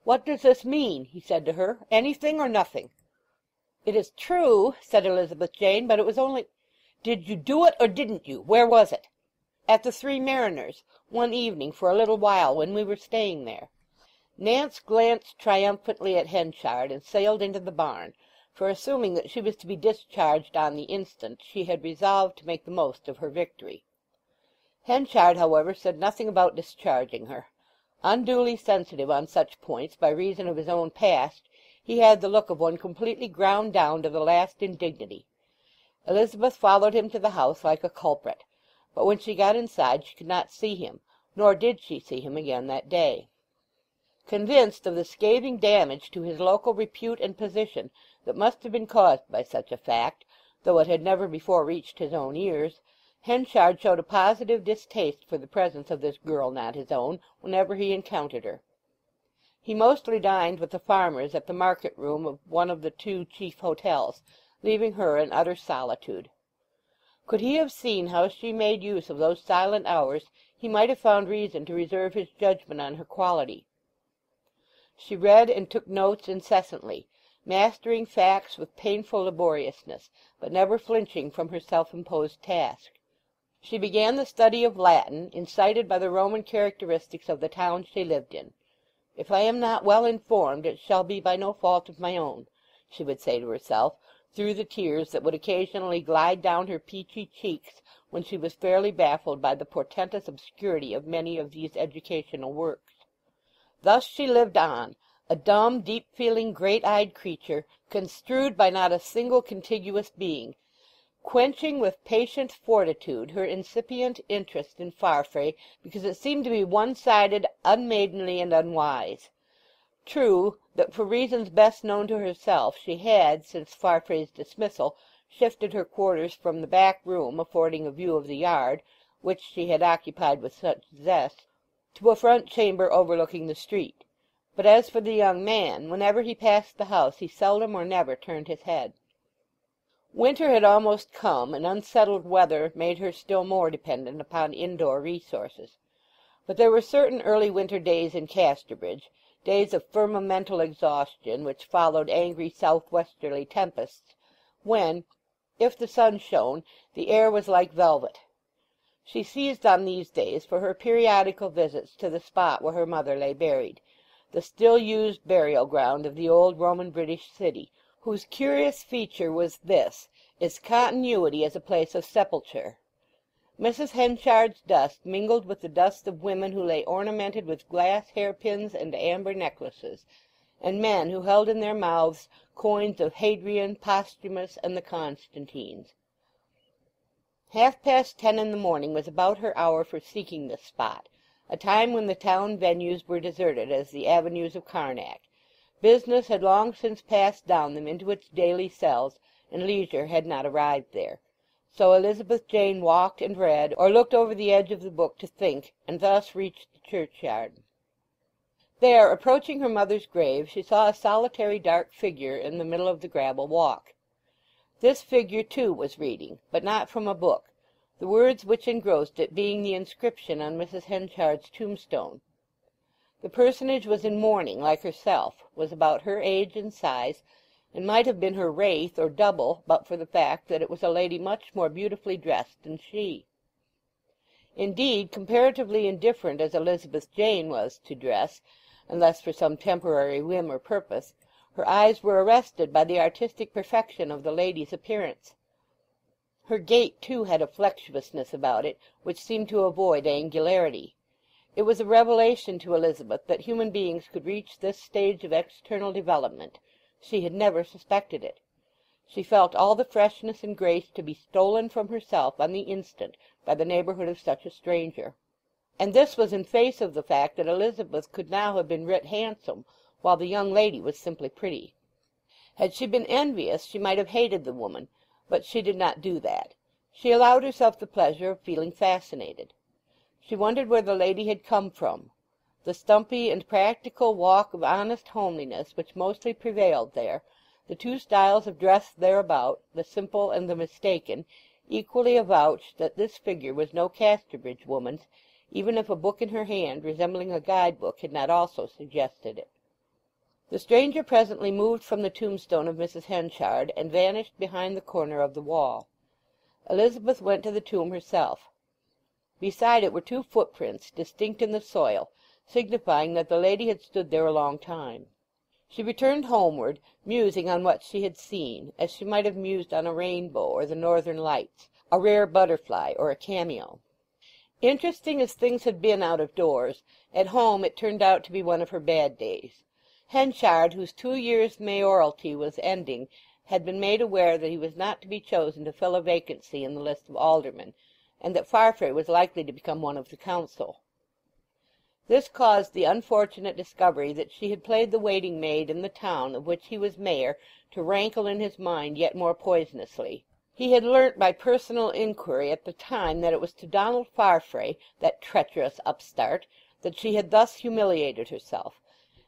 "What does this mean?" he said to her. "Anything or nothing?" "It is true," said Elizabeth Jane, "but it was only—" "Did you do it or didn't you? Where was it?" "At the Three Mariners, one evening for a little while when we were staying there." Nance glanced triumphantly at Henchard and sailed into the barn, for assuming that she was to be discharged on the instant, she had resolved to make the most of her victory. Henchard, however, said nothing about discharging her. Unduly sensitive on such points by reason of his own past, he had the look of one completely ground down to the last indignity. Elizabeth followed him to the house like a culprit, but when she got inside she could not see him, nor did she see him again that day. Convinced of the scathing damage to his local repute and position that must have been caused by such a fact, though it had never before reached his own ears, Henchard showed a positive distaste for the presence of this girl not his own whenever he encountered her. He mostly dined with the farmers at the market room of one of the 2 chief hotels, leaving her in utter solitude. Could he have seen how she made use of those silent hours, he might have found reason to reserve his judgment on her quality. She read and took notes incessantly, mastering facts with painful laboriousness, but never flinching from her self-imposed task. She began the study of Latin, incited by the Roman characteristics of the town she lived in. "If I am not well informed it shall be by no fault of my own," she would say to herself, through the tears that would occasionally glide down her peachy cheeks when she was fairly baffled by the portentous obscurity of many of these educational works. Thus she lived on, a dumb, deep-feeling, great-eyed creature, construed by not a single contiguous being, quenching with patient fortitude her incipient interest in Farfrae because it seemed to be one-sided, unmaidenly, and unwise. True that for reasons best known to herself she had, since Farfrae's dismissal, shifted her quarters from the back room affording a view of the yard, which she had occupied with such zest, to a front chamber overlooking the street. But as for the young man, whenever he passed the house he seldom or never turned his head. Winter had almost come, and unsettled weather made her still more dependent upon indoor resources. But there were certain early winter days in Casterbridge, days of firmamental exhaustion which followed angry southwesterly tempests, when, if the sun shone, the air was like velvet. She seized on these days for her periodical visits to the spot where her mother lay buried, the still-used burial-ground of the old Roman-British city, whose curious feature was this, its continuity as a place of sepulture. Mrs. Henchard's dust mingled with the dust of women who lay ornamented with glass hairpins and amber necklaces, and men who held in their mouths coins of Hadrian, Postumus, and the Constantines. 10:30 in the morning was about her hour for seeking this spot, a time when the town venues were deserted as the avenues of Karnak. Business had long since passed down them into its daily cells, and leisure had not arrived there. So Elizabeth Jane walked and read, or looked over the edge of the book to think, and thus reached the churchyard. There, approaching her mother's grave, she saw a solitary dark figure in the middle of the gravel walk. This figure, too, was reading, but not from a book, the words which engrossed it being the inscription on Mrs. Henchard's tombstone. The personage was in mourning like herself, was about her age and size, and might have been her wraith or double but for the fact that it was a lady much more beautifully dressed than she. Indeed, comparatively indifferent as Elizabeth Jane was to dress, unless for some temporary whim or purpose, her eyes were arrested by the artistic perfection of the lady's appearance. Her gait, too, had a flexuousness about it which seemed to avoid angularity. It was a revelation to Elizabeth that human beings could reach this stage of external development. She had never suspected it. She felt all the freshness and grace to be stolen from herself on the instant by the neighbourhood of such a stranger. And this was in face of the fact that Elizabeth could now have been writ handsome, while the young lady was simply pretty. Had she been envious she might have hated the woman, but she did not do that. She allowed herself the pleasure of feeling fascinated. She wondered where the lady had come from. The stumpy and practical walk of honest homeliness which mostly prevailed there, the two styles of dress thereabout, the simple and the mistaken, equally avouched that this figure was no Casterbridge woman's, even if a book in her hand resembling a guide-book had not also suggested it. The stranger presently moved from the tombstone of Mrs. Henchard and vanished behind the corner of the wall. Elizabeth went to the tomb herself. Beside it were two footprints, distinct in the soil, signifying that the lady had stood there a long time. She returned homeward, musing on what she had seen, as she might have mused on a rainbow or the northern lights, a rare butterfly or a cameo. Interesting as things had been out of doors, at home it turned out to be one of her bad days. Henchard, whose 2 years' mayoralty was ending, had been made aware that he was not to be chosen to fill a vacancy in the list of aldermen, and that Farfrae was likely to become one of the council. This caused the unfortunate discovery that she had played the waiting-maid in the town of which he was mayor to rankle in his mind yet more poisonously. He had learnt by personal inquiry at the time that it was to Donald Farfrae, that treacherous upstart, that she had thus humiliated herself,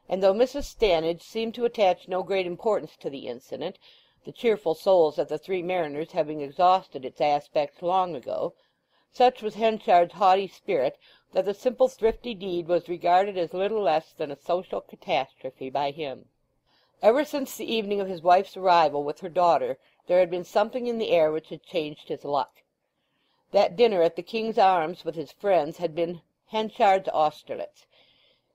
and though Mrs. Stannage seemed to attach no great importance to the incident, the cheerful souls of the Three Mariners having exhausted its aspects long ago, such was Henchard's haughty spirit that the simple thrifty deed was regarded as little less than a social catastrophe by him. Ever since the evening of his wife's arrival with her daughter there had been something in the air which had changed his luck. That dinner at the King's Arms with his friends had been Henchard's Austerlitz.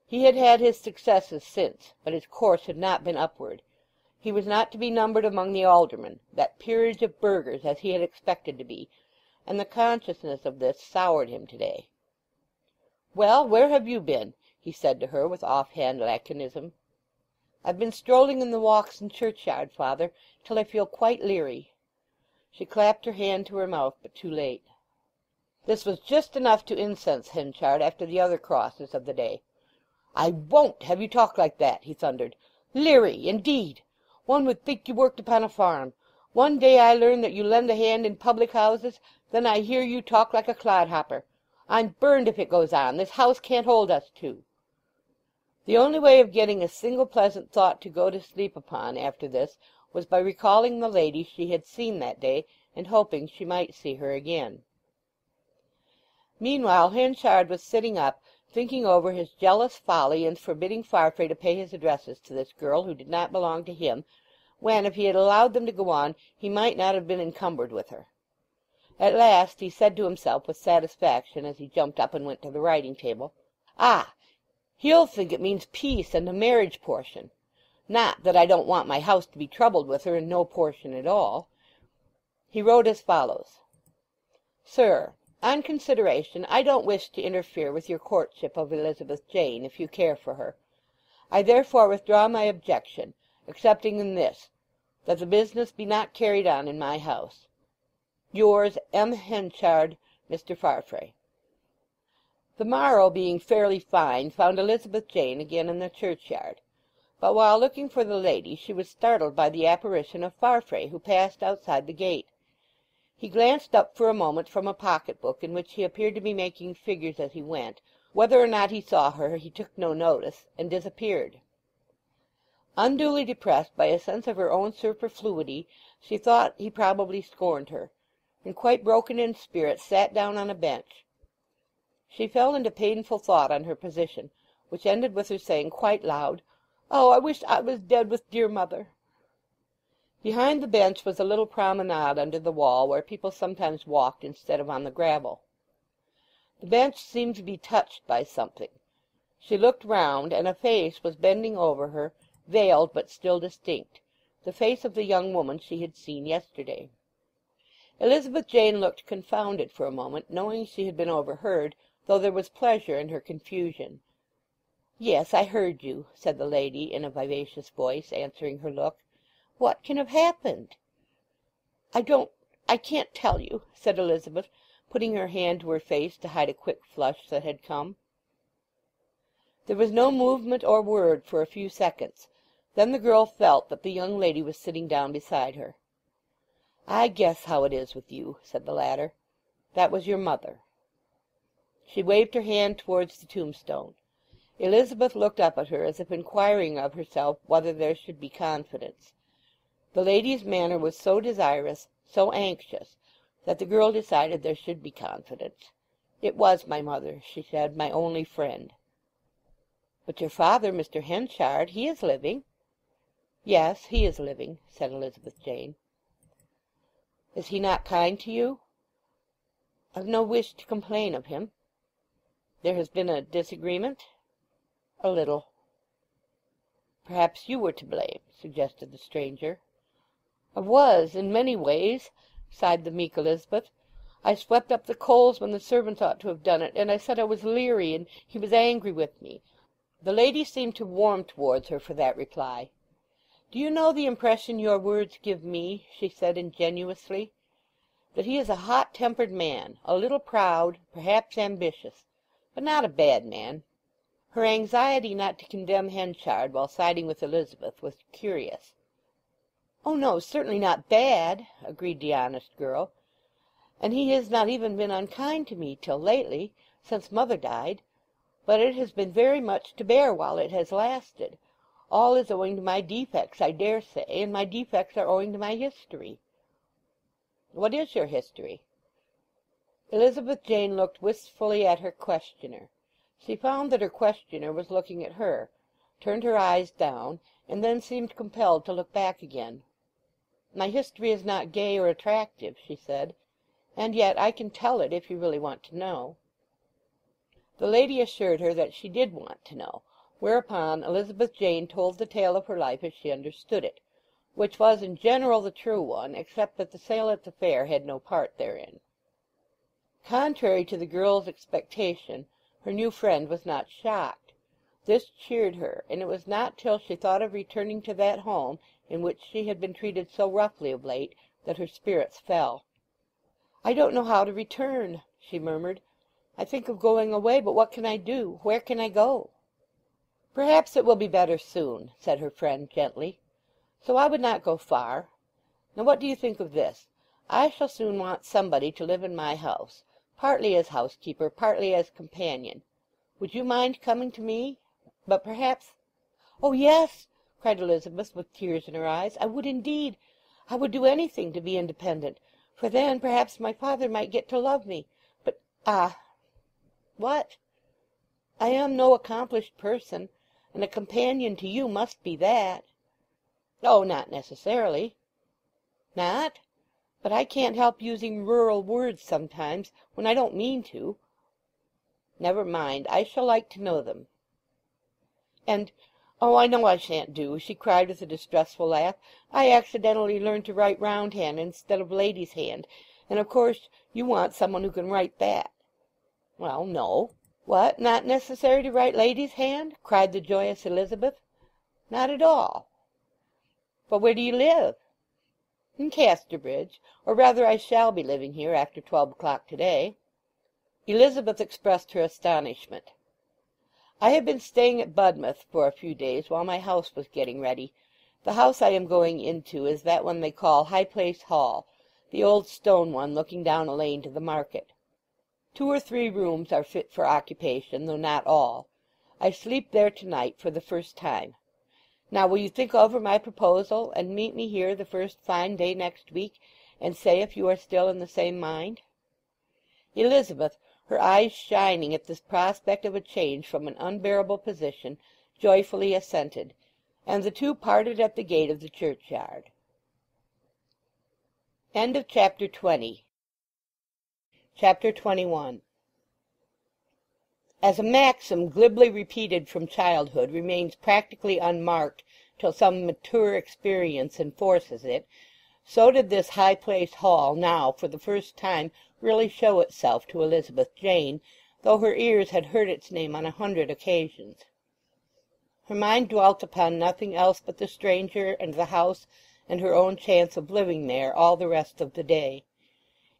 He had had his successes since, but his course had not been upward. He was not to be numbered among the aldermen, that peerage of burghers, as he had expected to be, and the consciousness of this soured him to-day. "Well, where have you been?" he said to her with off-hand laconism. "I've been strolling in the walks and churchyard, father, till I feel quite leery." She clapped her hand to her mouth, but too late. This was just enough to incense Henchard after the other crosses of the day. "I won't have you talk like that," he thundered. "Leery, indeed! One would think you worked upon a farm. One day I learn that you lend a hand in public houses, then I hear you talk like a clodhopper. I'm burned if it goes on. This house can't hold us two." The only way of getting a single pleasant thought to go to sleep upon after this was by recalling the lady she had seen that day, and hoping she might see her again. Meanwhile Henchard was sitting up, thinking over his jealous folly in forbidding Farfrae to pay his addresses to this girl who did not belong to him, when, if he had allowed them to go on, he might not have been encumbered with her. At last he said to himself with satisfaction, as he jumped up and went to the writing-table, "Ah, he'll think it means peace and a marriage portion. Not that I don't want my house to be troubled with her, and no portion at all." He wrote as follows: "Sir, on consideration I don't wish to interfere with your courtship of Elizabeth Jane, if you care for her. I therefore withdraw my objection, excepting in this, that the business be not carried on in my house. Yours, M. Henchard, Mr. Farfrae." The morrow, being fairly fine, found Elizabeth Jane again in the churchyard. But while looking for the lady she was startled by the apparition of Farfrae, who passed outside the gate. He glanced up for a moment from a pocket-book in which he appeared to be making figures as he went. Whether or not he saw her he took no notice, and disappeared. Unduly depressed by a sense of her own superfluity, she thought he probably scorned her, and quite broken in spirit sat down on a bench. She fell into painful thought on her position, which ended with her saying quite loud, "Oh, I wish I was dead with dear mother." Behind the bench was a little promenade under the wall, where people sometimes walked instead of on the gravel. The bench seemed to be touched by something. She looked round, and a face was bending over her, veiled but still distinct, the face of the young woman she had seen yesterday. Elizabeth Jane looked confounded for a moment, knowing she had been overheard, though there was pleasure in her confusion. "Yes, I heard you," said the lady in a vivacious voice, answering her look. "What can have happened?" I can't tell you," said Elizabeth, putting her hand to her face to hide a quick flush that had come. There was no movement or word for a few seconds. Then the girl felt that the young lady was sitting down beside her. "I guess how it is with you," said the latter. "That was your mother." She waved her hand towards the tombstone. Elizabeth looked up at her as if inquiring of herself whether there should be confidence. The lady's manner was so desirous, so anxious, that the girl decided there should be confidence. "It was my mother," she said, "my only friend." "But your father, Mr. Henchard, he is living." "Yes, he is living," said Elizabeth Jane. "Is he not kind to you?" "I've no wish to complain of him." "There has been a disagreement?" "A little." "Perhaps you were to blame," suggested the stranger. "I was, in many ways," sighed the meek Elizabeth. "I swept up the coals when the servants ought to have done it, and I said I was leery, and he was angry with me." The lady seemed to warm towards her for that reply. "Do you know the impression your words give me?" she said ingenuously. "That he is a hot-tempered man, a little proud, perhaps ambitious, but not a bad man." Her anxiety not to condemn Henchard while siding with Elizabeth was curious. "Oh no, certainly not bad," agreed the honest girl. "And he has not even been unkind to me till lately, since mother died. But it has been very much to bear while it has lasted. All is owing to my defects, I dare say, and my defects are owing to my history." "What is your history?" Elizabeth Jane looked wistfully at her questioner. She found that her questioner was looking at her, turned her eyes down, and then seemed compelled to look back again. "My history is not gay or attractive," she said, and yet I can tell it if you really want to know." The lady assured her that she did want to know, whereupon Elizabeth Jane told the tale of her life as she understood it, which was in general the true one, except that the sale at the fair had no part therein. Contrary to the girl's expectation, her new friend was not shocked. This cheered her, and it was not till she thought of returning to that home in which she had been treated so roughly of late that her spirits fell. "I don't know how to return," she murmured. "I think of going away, but what can I do? Where can I go?" "Perhaps it will be better soon," said her friend gently. "So I would not go far. Now what do you think of this? I shall soon want somebody to live in my house, partly as housekeeper, partly as companion. Would you mind coming to me? But perhaps—" "Oh, yes!" cried Elizabeth with tears in her eyes. "I would indeed. I would do anything to be independent, for then perhaps my father might get to love me. But, ah—" "What?" "I am no accomplished person, and a companion to you must be that." "Oh, not necessarily." "Not? But I can't help using rural words sometimes, when I don't mean to." "Never mind. I shall like to know them." "And—oh, I know I shan't do!" she cried with a distressful laugh. "I accidentally learned to write round hand instead of lady's hand, and of course you want someone who can write that." "Well, no." "What, not necessary to write lady's hand?" cried the joyous Elizabeth. "Not at all." "But where do you live?" "In Casterbridge, or rather I shall be living here after 12 o'clock to-day." Elizabeth expressed her astonishment. "I have been staying at Budmouth for a few days while my house was getting ready. The house I am going into is that one they call High Place Hall, the old stone one looking down a lane to the market. 2 or 3 rooms are fit for occupation, though not all. I sleep there to-night for the first time. Now will you think over my proposal, and meet me here the first fine day next week, and say if you are still in the same mind?" Elizabeth, her eyes shining at this prospect of a change from an unbearable position, joyfully assented, and the two parted at the gate of the churchyard. Chapter 21. As a maxim glibly repeated from childhood remains practically unmarked till some mature experience enforces it, so did this High Place Hall now for the first time really show itself to Elizabeth Jane, though her ears had heard its name on 100 occasions. Her mind dwelt upon nothing else but the stranger and the house and her own chance of living there all the rest of the day.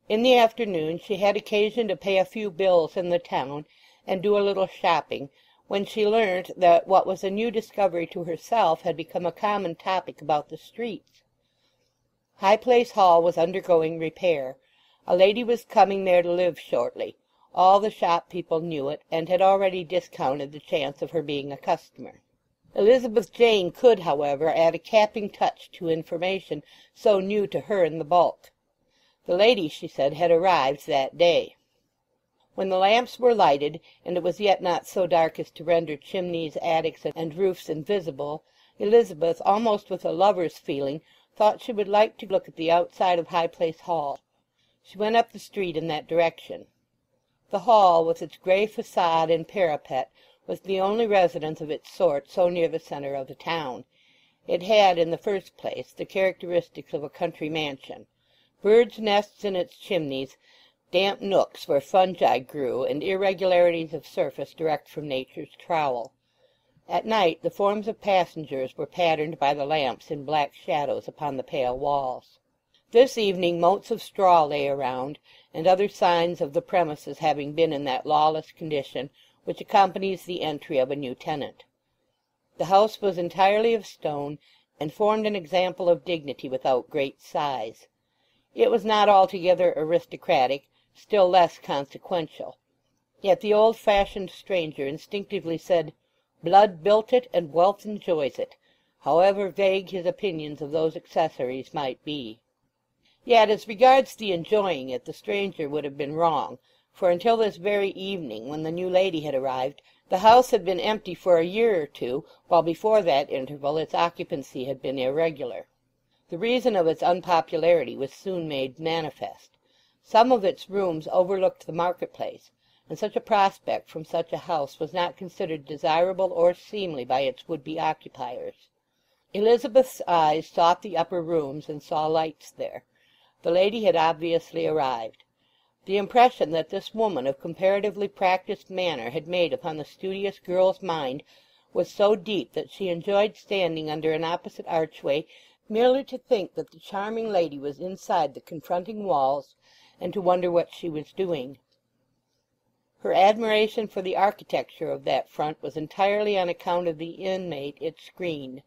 In the afternoon she had occasion to pay a few bills in the town and do a little shopping, when she learnt that what was a new discovery to herself had become a common topic about the streets. High Place Hall was undergoing repair. A lady was coming there to live shortly. All the shop people knew it, and had already discounted the chance of her being a customer. Elizabeth Jane could, however, add a capping touch to information so new to her in the bulk. The lady, she said, had arrived that day. When the lamps were lighted, and it was yet not so dark as to render chimneys, attics, and roofs invisible, Elizabeth, almost with a lover's feeling, thought she would like to look at the outside of High Place Hall. She went up the street in that direction. The hall, with its grey façade and parapet, was the only residence of its sort so near the centre of the town. It had, in the first place, the characteristics of a country mansion: birds' nests in its chimneys, damp nooks where fungi grew, and irregularities of surface direct from nature's trowel. At night the forms of passengers were patterned by the lamps in black shadows upon the pale walls. This evening motes of straw lay around, and other signs of the premises having been in that lawless condition which accompanies the entry of a new tenant. The house was entirely of stone, and formed an example of dignity without great size. It was not altogether aristocratic, still less consequential. Yet the old-fashioned stranger instinctively said, "Blood built it, and wealth enjoys it," however vague his opinions of those accessories might be. Yet as regards the enjoying it the stranger would have been wrong, for until this very evening, when the new lady had arrived, the house had been empty for a year or two, while before that interval its occupancy had been irregular. The reason of its unpopularity was soon made manifest. Some of its rooms overlooked the market-place, and such a prospect from such a house was not considered desirable or seemly by its would-be occupiers. Elizabeth's eyes sought the upper rooms and saw lights there. The lady had obviously arrived. The impression that this woman of comparatively practised manner had made upon the studious girl's mind was so deep that she enjoyed standing under an opposite archway merely to think that the charming lady was inside the confronting walls, and to wonder what she was doing. Her admiration for the architecture of that front was entirely on account of the inmate it screened,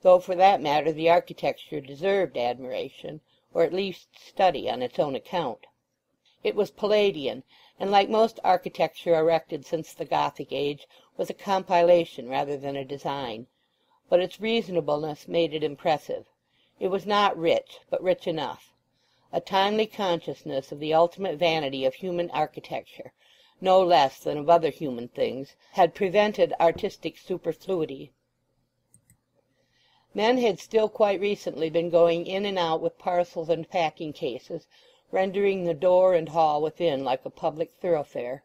though for that matter the architecture deserved admiration, or at least study on its own account. It was Palladian, and like most architecture erected since the Gothic age, was a compilation rather than a design. But its reasonableness made it impressive. It was not rich, but rich enough. A timely consciousness of the ultimate vanity of human architecture, no less than of other human things, had prevented artistic superfluity. Men had still quite recently been going in and out with parcels and packing cases, rendering the door and hall within like a public thoroughfare.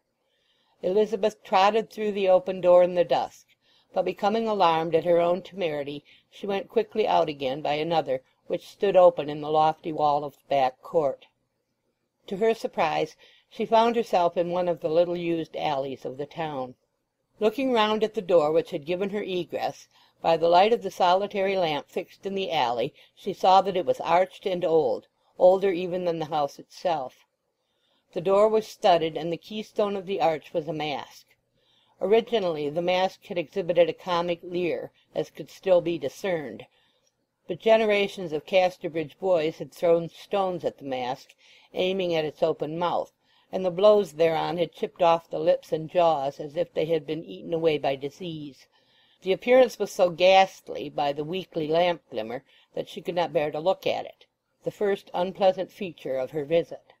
Elizabeth trotted through the open door in the dusk, but becoming alarmed at her own temerity, she went quickly out again by another, which stood open in the lofty wall of the back court. To her surprise, she found herself in one of the little-used alleys of the town. Looking round at the door which had given her egress, by the light of the solitary lamp fixed in the alley, she saw that it was arched and old, older even than the house itself. The door was studded, and the keystone of the arch was a mask. Originally the mask had exhibited a comic leer, as could still be discerned, but generations of Casterbridge boys had thrown stones at the mask, aiming at its open mouth, and the blows thereon had chipped off the lips and jaws as if they had been eaten away by disease. The appearance was so ghastly by the weakly lamp glimmer that she could not bear to look at it, the first unpleasant feature of her visit.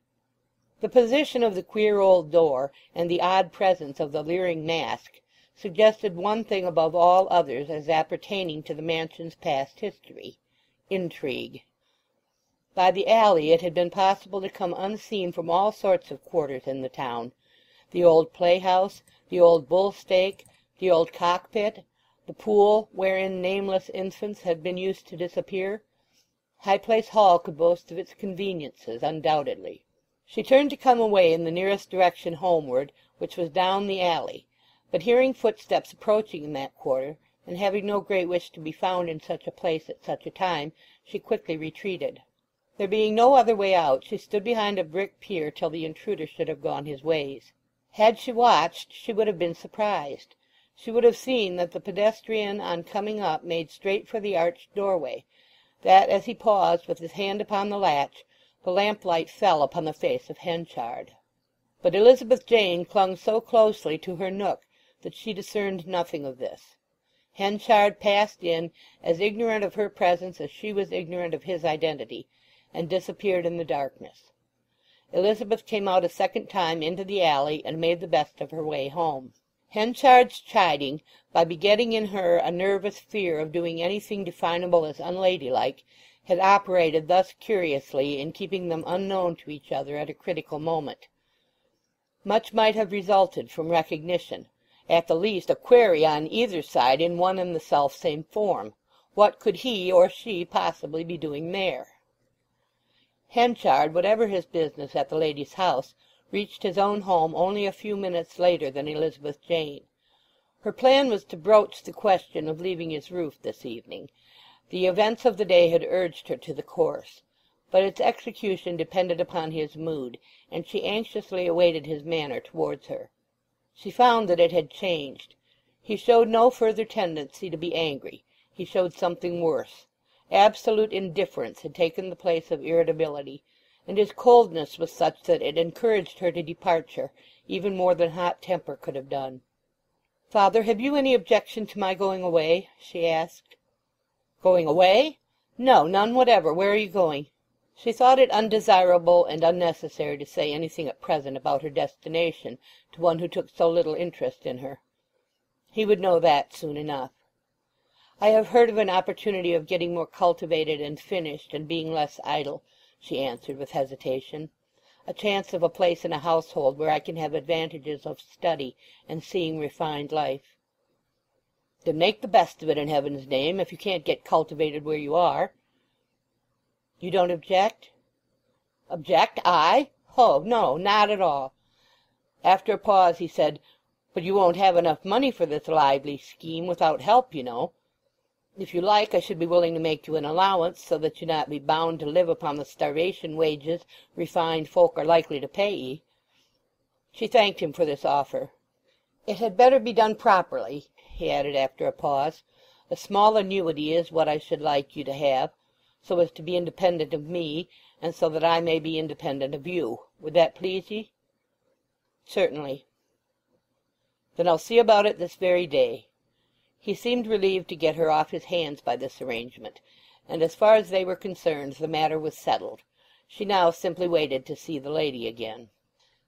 The position of the queer old door, and the odd presence of the leering mask, suggested one thing above all others as appertaining to the mansion's past history: intrigue. By the alley it had been possible to come unseen from all sorts of quarters in the town: the old playhouse, the old bull-stake, the old cockpit, the pool wherein nameless infants had been used to disappear. High Place Hall could boast of its conveniences, undoubtedly. She turned to come away in the nearest direction homeward, which was down the alley, but hearing footsteps approaching in that quarter, and having no great wish to be found in such a place at such a time, she quickly retreated. There being no other way out, she stood behind a brick pier till the intruder should have gone his ways. Had she watched, she would have been surprised. She would have seen that the pedestrian on coming up made straight for the arched doorway, that as he paused with his hand upon the latch, the lamplight fell upon the face of Henchard. But Elizabeth Jane clung so closely to her nook that she discerned nothing of this. Henchard passed in, as ignorant of her presence as she was ignorant of his identity, and disappeared in the darkness. Elizabeth came out a second time into the alley, and made the best of her way home. Henchard's chiding, by begetting in her a nervous fear of doing anything definable as unladylike, had operated thus curiously in keeping them unknown to each other at a critical moment. Much might have resulted from recognition, at the least a query on either side in one and the self-same form. What could he or she possibly be doing there? Henchard, whatever his business at the lady's house, reached his own home only a few minutes later than Elizabeth Jane. Her plan was to broach the question of leaving his roof this evening. The events of the day had urged her to the course, but its execution depended upon his mood, and she anxiously awaited his manner towards her. She found that it had changed. He showed no further tendency to be angry. He showed something worse. Absolute indifference had taken the place of irritability, and his coldness was such that it encouraged her to departure even more than hot temper could have done. "Father, have you any objection to my going away?" she asked. "Going away? No, none whatever. Where are you going?" She thought it undesirable and unnecessary to say anything at present about her destination to one who took so little interest in her. He would know that soon enough. "I have heard of an opportunity of getting more cultivated and finished, and being less idle," she answered with hesitation. a chance of a place in a household where I can have advantages of study and seeing refined life." "Then make the best of it, in heaven's name, if you can't get cultivated where you are." "You don't object?" "Object? I? Oh, no, not at all." After a pause he said, "But you won't have enough money for this lively scheme without help, you know. If you like, I should be willing to make you an allowance, so that you not be bound to live upon the starvation wages refined folk are likely to pay ye." She thanked him for this offer. "It had better be done properly," he added after a pause. "A small annuity is what I should like you to have, so as to be independent of me, and so that I may be independent of you. Would that please ye?" "Certainly." "Then I'll see about it this very day." He seemed relieved to get her off his hands by this arrangement, and as far as they were concerned the matter was settled. She now simply waited to see the lady again.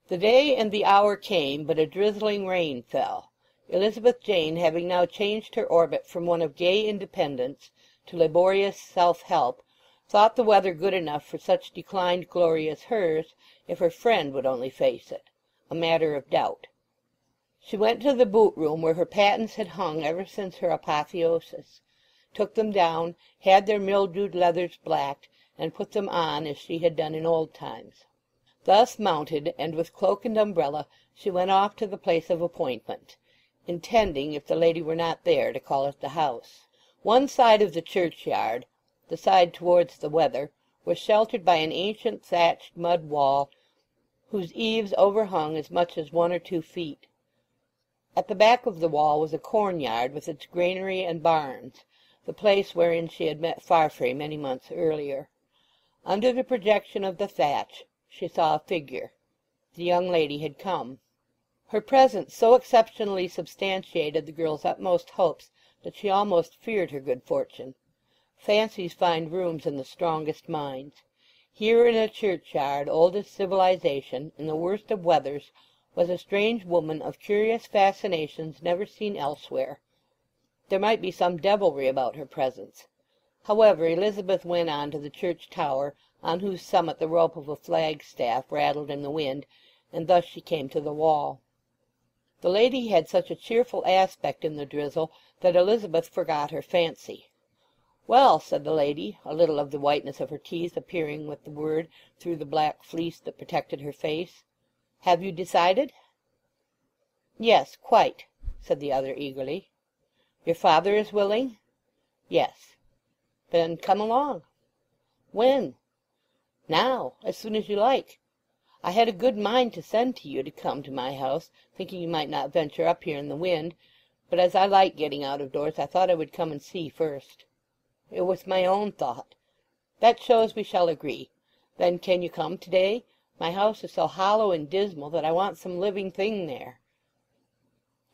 The day and the hour came, but a drizzling rain fell. Elizabeth Jane, having now changed her orbit from one of gay independence to laborious self-help, thought the weather good enough for such declined glory as hers, if her friend would only face it, a matter of doubt. She went to the boot-room where her patents had hung ever since her apotheosis, took them down, had their mildewed leathers blacked, and put them on as she had done in old times. Thus mounted, and with cloak and umbrella, she went off to the place of appointment, intending, if the lady were not there, to call at the house. One side of the churchyard, the side towards the weather, was sheltered by an ancient thatched mud wall, whose eaves overhung as much as 1 or 2 feet. At the back of the wall was a corn-yard with its granary and barns, the place wherein she had met Farfrae many months earlier. Under the projection of the thatch she saw a figure. The young lady had come. Her presence so exceptionally substantiated the girl's utmost hopes that she almost feared her good fortune. Fancies find rooms in the strongest minds. Here in a churchyard old as civilization, in the worst of weathers, was a strange woman of curious fascinations never seen elsewhere. There might be some devilry about her presence. However, Elizabeth went on to the church tower, on whose summit the rope of a flagstaff rattled in the wind, and thus she came to the wall. The lady had such a cheerful aspect in the drizzle that Elizabeth forgot her fancy. "Well," said the lady, a little of the whiteness of her teeth appearing with the word through the black fleece that protected her face, "have you decided?" "Yes, quite," said the other eagerly. "Your father is willing?" "Yes." "Then come along." "When?" "Now, as soon as you like. I had a good mind to send to you to come to my house, thinking you might not venture up here in the wind, but as I like getting out of doors I thought I would come and see first." "It was my own thought." "That shows we shall agree. Then can you come to-day? My house is so hollow and dismal that I want some living thing there."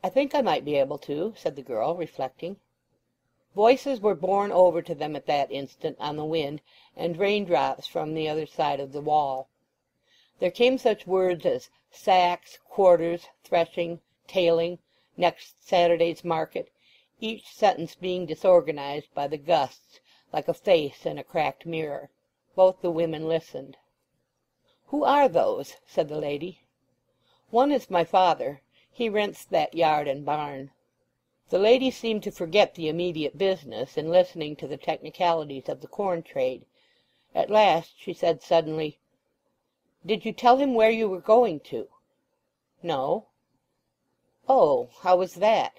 "I think I might be able to," said the girl, reflecting. Voices were borne over to them at that instant on the wind, and raindrops from the other side of the wall. There came such words as sacks, quarters, threshing, tailing, next Saturday's market, each sentence being disorganized by the gusts like a face in a cracked mirror. Both the women listened. "Who are those?" said the lady. "One is my father. He rents that yard and barn." The lady seemed to forget the immediate business in listening to the technicalities of the corn trade. At last she said suddenly, "Did you tell him where you were going to?" "No." "Oh, how was that?"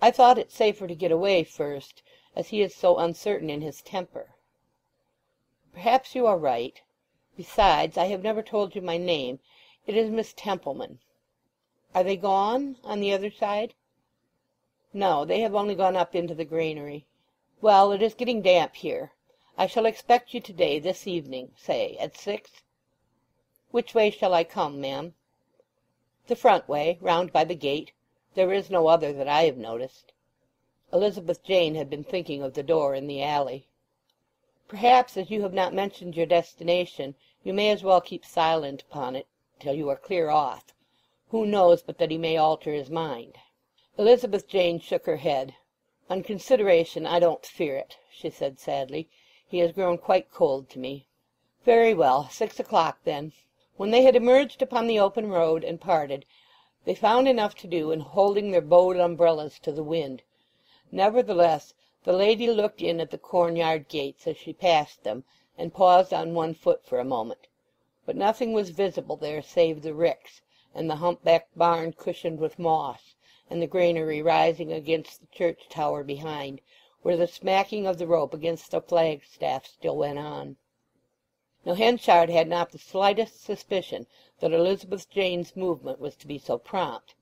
"I thought it safer to get away first, as he is so uncertain in his temper." "Perhaps you are right. Besides, I have never told you my name. It is Miss Templeman." "Are they gone on the other side?" "No, they have only gone up into the granary." "Well, it is getting damp here. I shall expect you to-day, this evening, say at 6. "Which way shall I come, ma'am?" "The front way, round by the gate. There is no other that I have noticed." Elizabeth Jane had been thinking of the door in the alley. "Perhaps, as you have not mentioned your destination, you may as well keep silent upon it till you are clear off. Who knows but that he may alter his mind?" Elizabeth Jane shook her head. "On consideration I don't fear it," she said sadly. "He has grown quite cold to me." "Very well, 6 o'clock then. When they had emerged upon the open road and parted, they found enough to do in holding their bowed umbrellas to the wind. Nevertheless, the lady looked in at the corn-yard gates as she passed them, and paused on one foot for a moment. But nothing was visible there save the ricks, and the hump-backed barn cushioned with moss, and the granary rising against the church tower behind, where the smacking of the rope against the flagstaff still went on. Now Henchard had not the slightest suspicion that Elizabeth Jane's movement was to be so prompt.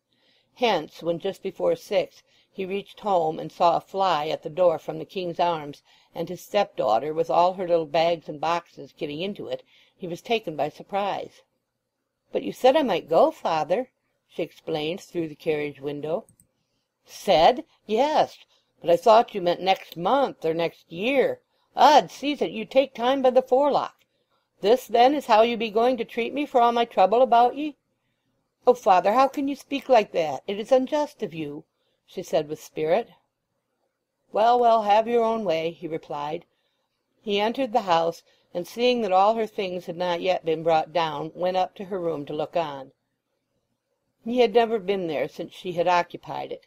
Hence, when just before 6 he reached home and saw a fly at the door from the King's Arms, and his stepdaughter with all her little bags and boxes getting into it, he was taken by surprise. "But you said I might go, father," she explained through the carriage window. "Said? Yes. But I thought you meant next month or next year. Od seize it, you take time by the forelock. This, then, is how you be going to treat me for all my trouble about ye?" "Oh, father, how can you speak like that? It is unjust of you," she said with spirit. "Well, well, have your own way," he replied. He entered the house, and seeing that all her things had not yet been brought down, went up to her room to look on. He had never been there since she had occupied it.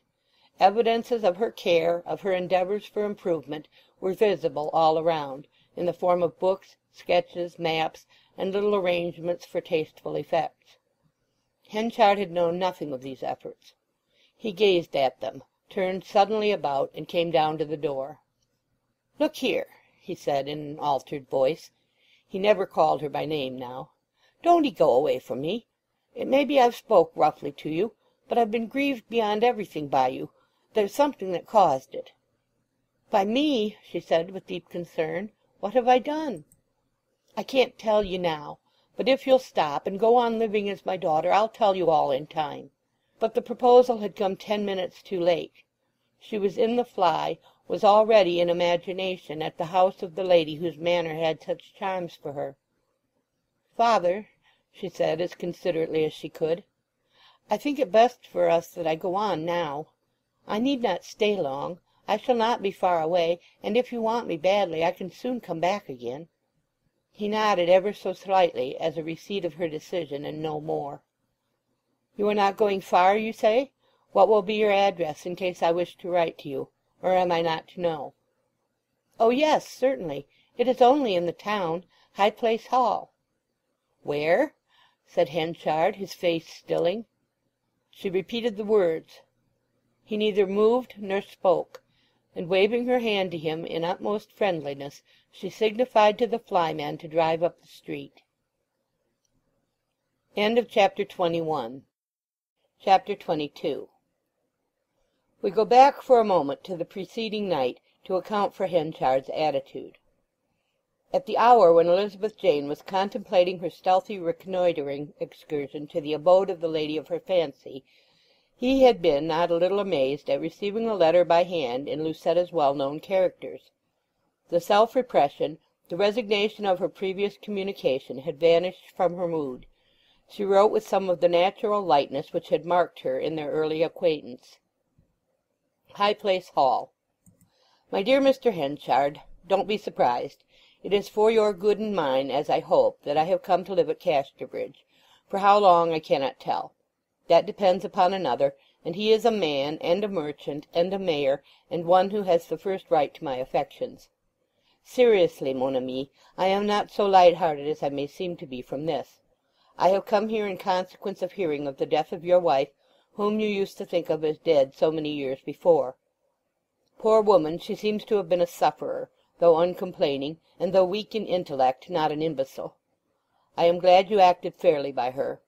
Evidences of her care, of her endeavours for improvement, were visible all around, in the form of books, sketches, maps, and little arrangements for tasteful effects. Henchard had known nothing of these efforts. He gazed at them, turned suddenly about, and came down to the door. "Look here," he said in an altered voice. He never called her by name now. "Don't 'ee go away from me. It may be I've spoke roughly to you, but I've been grieved beyond everything by you. There's something that caused it." "By me?" she said with deep concern. "What have I done?" "I can't tell you now, but if you'll stop and go on living as my daughter I'll tell you all in time." But the proposal had come 10 minutes too late. She was in the fly, was already in imagination at the house of the lady whose manner had such charms for her. "Father," she said as considerately as she could, "I think it best for us that I go on now. I need not stay long. I shall not be far away, and if you want me badly I can soon come back again." He nodded ever so slightly as a receipt of her decision, and no more. "You are not going far, you say? What will be your address in case I wish to write to you, or am I not to know?" "Oh yes, certainly. It is only in the town, High Place Hall." "Where?" said Henchard, his face stilling. She repeated the words. He neither moved nor spoke, and waving her hand to him in utmost friendliness, she signified to the flyman to drive up the street. Chapter 21. Chapter 22. We go back for a moment to the preceding night to account for Henchard's attitude. At the hour when Elizabeth Jane was contemplating her stealthy reconnoitring excursion to the abode of the lady of her fancy, he had been not a little amazed at receiving a letter by hand in Lucetta's well-known characters. The self-repression, the resignation of her previous communication had vanished from her mood. She wrote with some of the natural lightness which had marked her in their early acquaintance. High Place Hall. My dear Mr. Henchard, don't be surprised. It is for your good and mine, as I hope, that I have come to live at Casterbridge. For how long I cannot tell. That depends upon another, and he is a man, and a merchant, and a mayor, and one who has the first right to my affections. Seriously, mon ami, I am not so light-hearted as I may seem to be from this. I have come here in consequence of hearing of the death of your wife, whom you used to think of as dead so many years before. Poor woman, she seems to have been a sufferer, though uncomplaining, and though weak in intellect, not an imbecile. I am glad you acted fairly by her.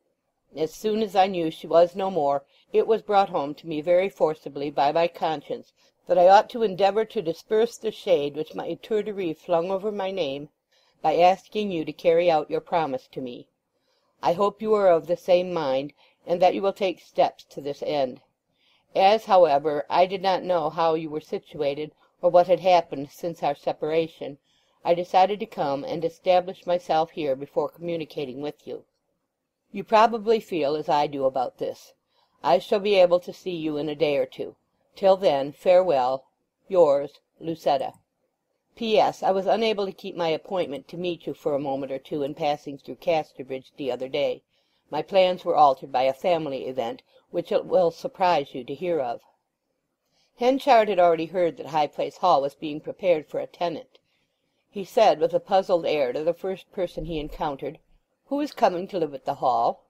As soon as I knew she was no more, it was brought home to me very forcibly by my conscience that I ought to endeavour to disperse the shade which my étourderie flung over my name by asking you to carry out your promise to me. I hope you are of the same mind, and that you will take steps to this end. As, however, I did not know how you were situated, or what had happened since our separation, I decided to come and establish myself here before communicating with you. You probably feel as I do about this. I shall be able to see you in a day or two. Till then, farewell. Yours, Lucetta. P.S. I was unable to keep my appointment to meet you for a moment or two in passing through Casterbridge the other day. My plans were altered by a family event, which it will surprise you to hear of." Henchard had already heard that High Place Hall was being prepared for a tenant. He said with a puzzled air to the first person he encountered, "Who is coming to live at the Hall?"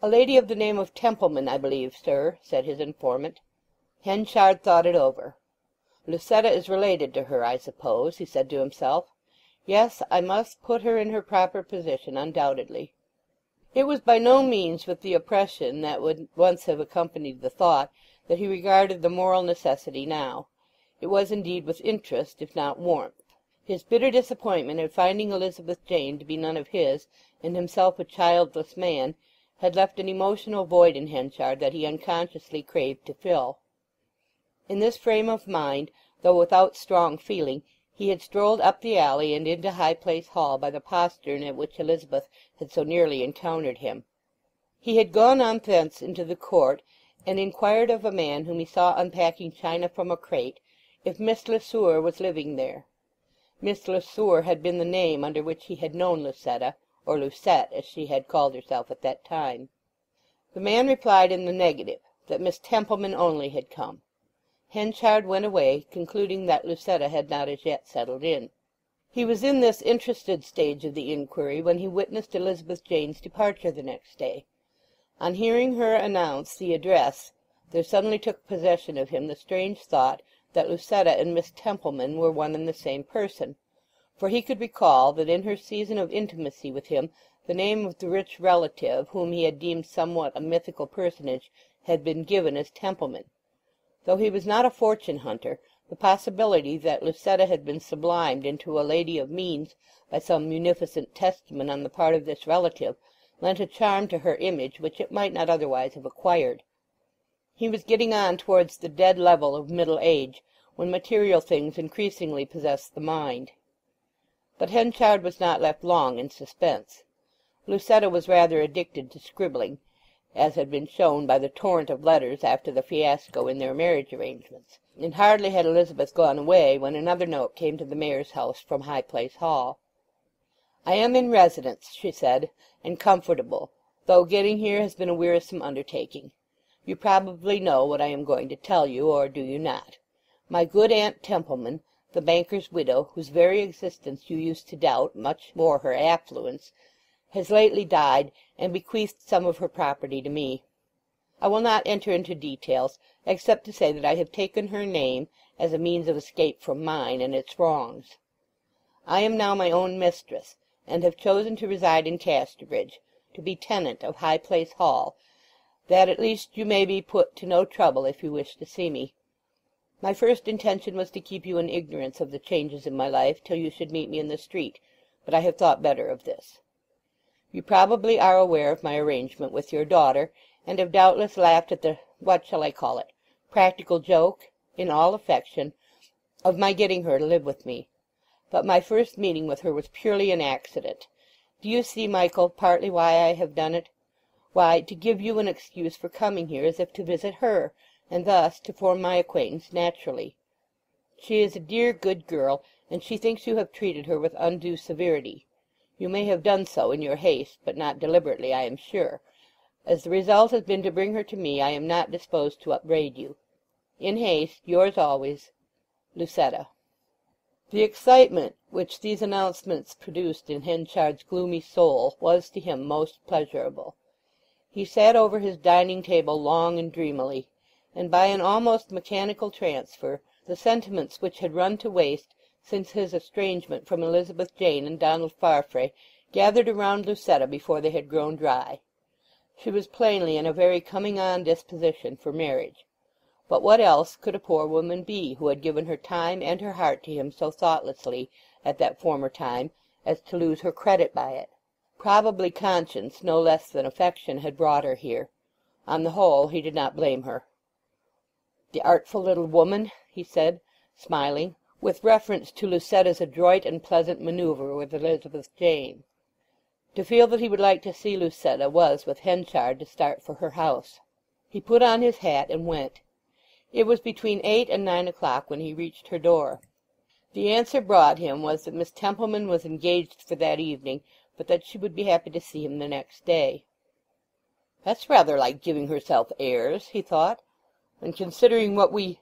"A lady of the name of Templeman, I believe, sir," said his informant. Henchard thought it over. "Lucetta is related to her, I suppose," he said to himself. "Yes, I must put her in her proper position, undoubtedly." It was by no means with the oppression that would once have accompanied the thought that he regarded the moral necessity now. It was indeed with interest, if not warmth. His bitter disappointment at finding Elizabeth Jane to be none of his, and himself a childless man, had left an emotional void in Henchard that he unconsciously craved to fill. In this frame of mind, though without strong feeling, he had strolled up the alley and into High Place Hall by the postern at which Elizabeth had so nearly encountered him. He had gone on thence into the court, and inquired of a man whom he saw unpacking china from a crate if Miss Le Sueur was living there. Miss Le Sueur had been the name under which he had known Lucetta, or Lucette as she had called herself at that time. The man replied in the negative, that Miss Templeman only had come. Henchard went away, concluding that Lucetta had not as yet settled in. He was in this interested stage of the inquiry when he witnessed Elizabeth Jane's departure the next day. On hearing her announce the address there suddenly took possession of him the strange thought that Lucetta and Miss Templeman were one and the same person, for he could recall that in her season of intimacy with him the name of the rich relative whom he had deemed somewhat a mythical personage had been given as Templeman. Though he was not a fortune-hunter, the possibility that Lucetta had been sublimed into a lady of means by some munificent testament on the part of this relative lent a charm to her image which it might not otherwise have acquired. He was getting on towards the dead level of middle age, when material things increasingly possessed the mind. But Henchard was not left long in suspense. Lucetta was rather addicted to scribbling, as had been shown by the torrent of letters after the fiasco in their marriage arrangements, and hardly had Elizabeth gone away when another note came to the mayor's house from High Place Hall. "I am in residence," she said, "and comfortable, though getting here has been a wearisome undertaking. You probably know what I am going to tell you, or do you not? My good Aunt Templeman, the banker's widow, whose very existence you used to doubt, much more her affluence, has lately died, and bequeathed some of her property to me. I will not enter into details, except to say that I have taken her name as a means of escape from mine and its wrongs. I am now my own mistress, and have chosen to reside in Casterbridge, to be tenant of High Place Hall, that at least you may be put to no trouble if you wish to see me. My first intention was to keep you in ignorance of the changes in my life till you should meet me in the street, but I have thought better of this. You probably are aware of my arrangement with your daughter, and have doubtless laughed at the, what shall I call it, practical joke, in all affection, of my getting her to live with me. But my first meeting with her was purely an accident. Do you see, Michael, partly why I have done it? Why, to give you an excuse for coming here as if to visit her, and thus to form my acquaintance naturally. She is a dear good girl, and she thinks you have treated her with undue severity. You may have done so in your haste, but not deliberately, I am sure. As the result has been to bring her to me, I am not disposed to upbraid you. In haste, yours always, Lucetta. The excitement which these announcements produced in Henchard's gloomy soul was to him most pleasurable. He sat over his dining-table long and dreamily, and by an almost mechanical transfer the sentiments which had run to waste since his estrangement from Elizabeth Jane and Donald Farfrae gathered around Lucetta before they had grown dry. She was plainly in a very coming-on disposition for marriage. But what else could a poor woman be who had given her time and her heart to him so thoughtlessly at that former time as to lose her credit by it? Probably conscience, no less than affection, had brought her here. On the whole, he did not blame her. "The artful little woman," he said, smiling, with reference to Lucetta's adroit and pleasant manoeuvre with Elizabeth Jane. To feel that he would like to see Lucetta was with Henchard to start for her house. He put on his hat and went. It was between 8 and 9 o'clock when he reached her door. The answer brought him was that Miss Templeman was engaged for that evening, but that she would be happy to see him the next day. "That's rather like giving herself airs," he thought, "and considering what we—"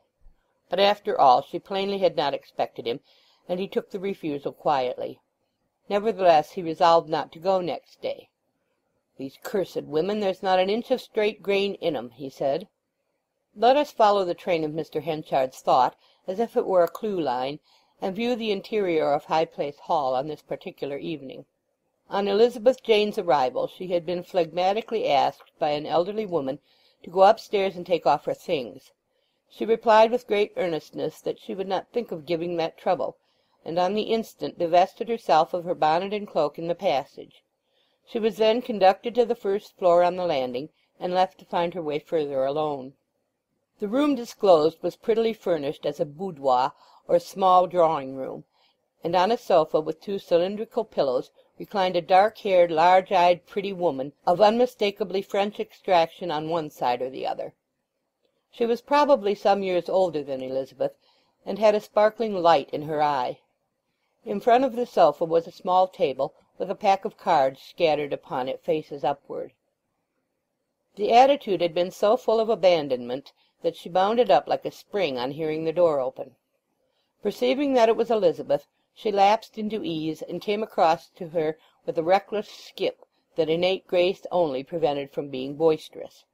But after all she plainly had not expected him, and he took the refusal quietly. Nevertheless he resolved not to go next day. "These cursed women, there's not an inch of straight grain in 'em," he said. Let us follow the train of Mr. Henchard's thought, as if it were a clue line, and view the interior of High Place Hall on this particular evening. On Elizabeth Jane's arrival she had been phlegmatically asked by an elderly woman to go upstairs and take off her things. She replied with great earnestness that she would not think of giving that trouble, and on the instant divested herself of her bonnet and cloak in the passage. She was then conducted to the first floor on the landing, and left to find her way further alone. The room disclosed was prettily furnished as a boudoir or small drawing-room, and on a sofa with two cylindrical pillows reclined a dark-haired, large-eyed, pretty woman of unmistakably French extraction on one side or the other. She was probably some years older than Elizabeth, and had a sparkling light in her eye. In front of the sofa was a small table, with a pack of cards scattered upon it, faces upward. The attitude had been so full of abandonment that she bounded up like a spring on hearing the door open. Perceiving that it was Elizabeth, she lapsed into ease, and came across to her with a reckless skip that innate grace only prevented from being boisterous.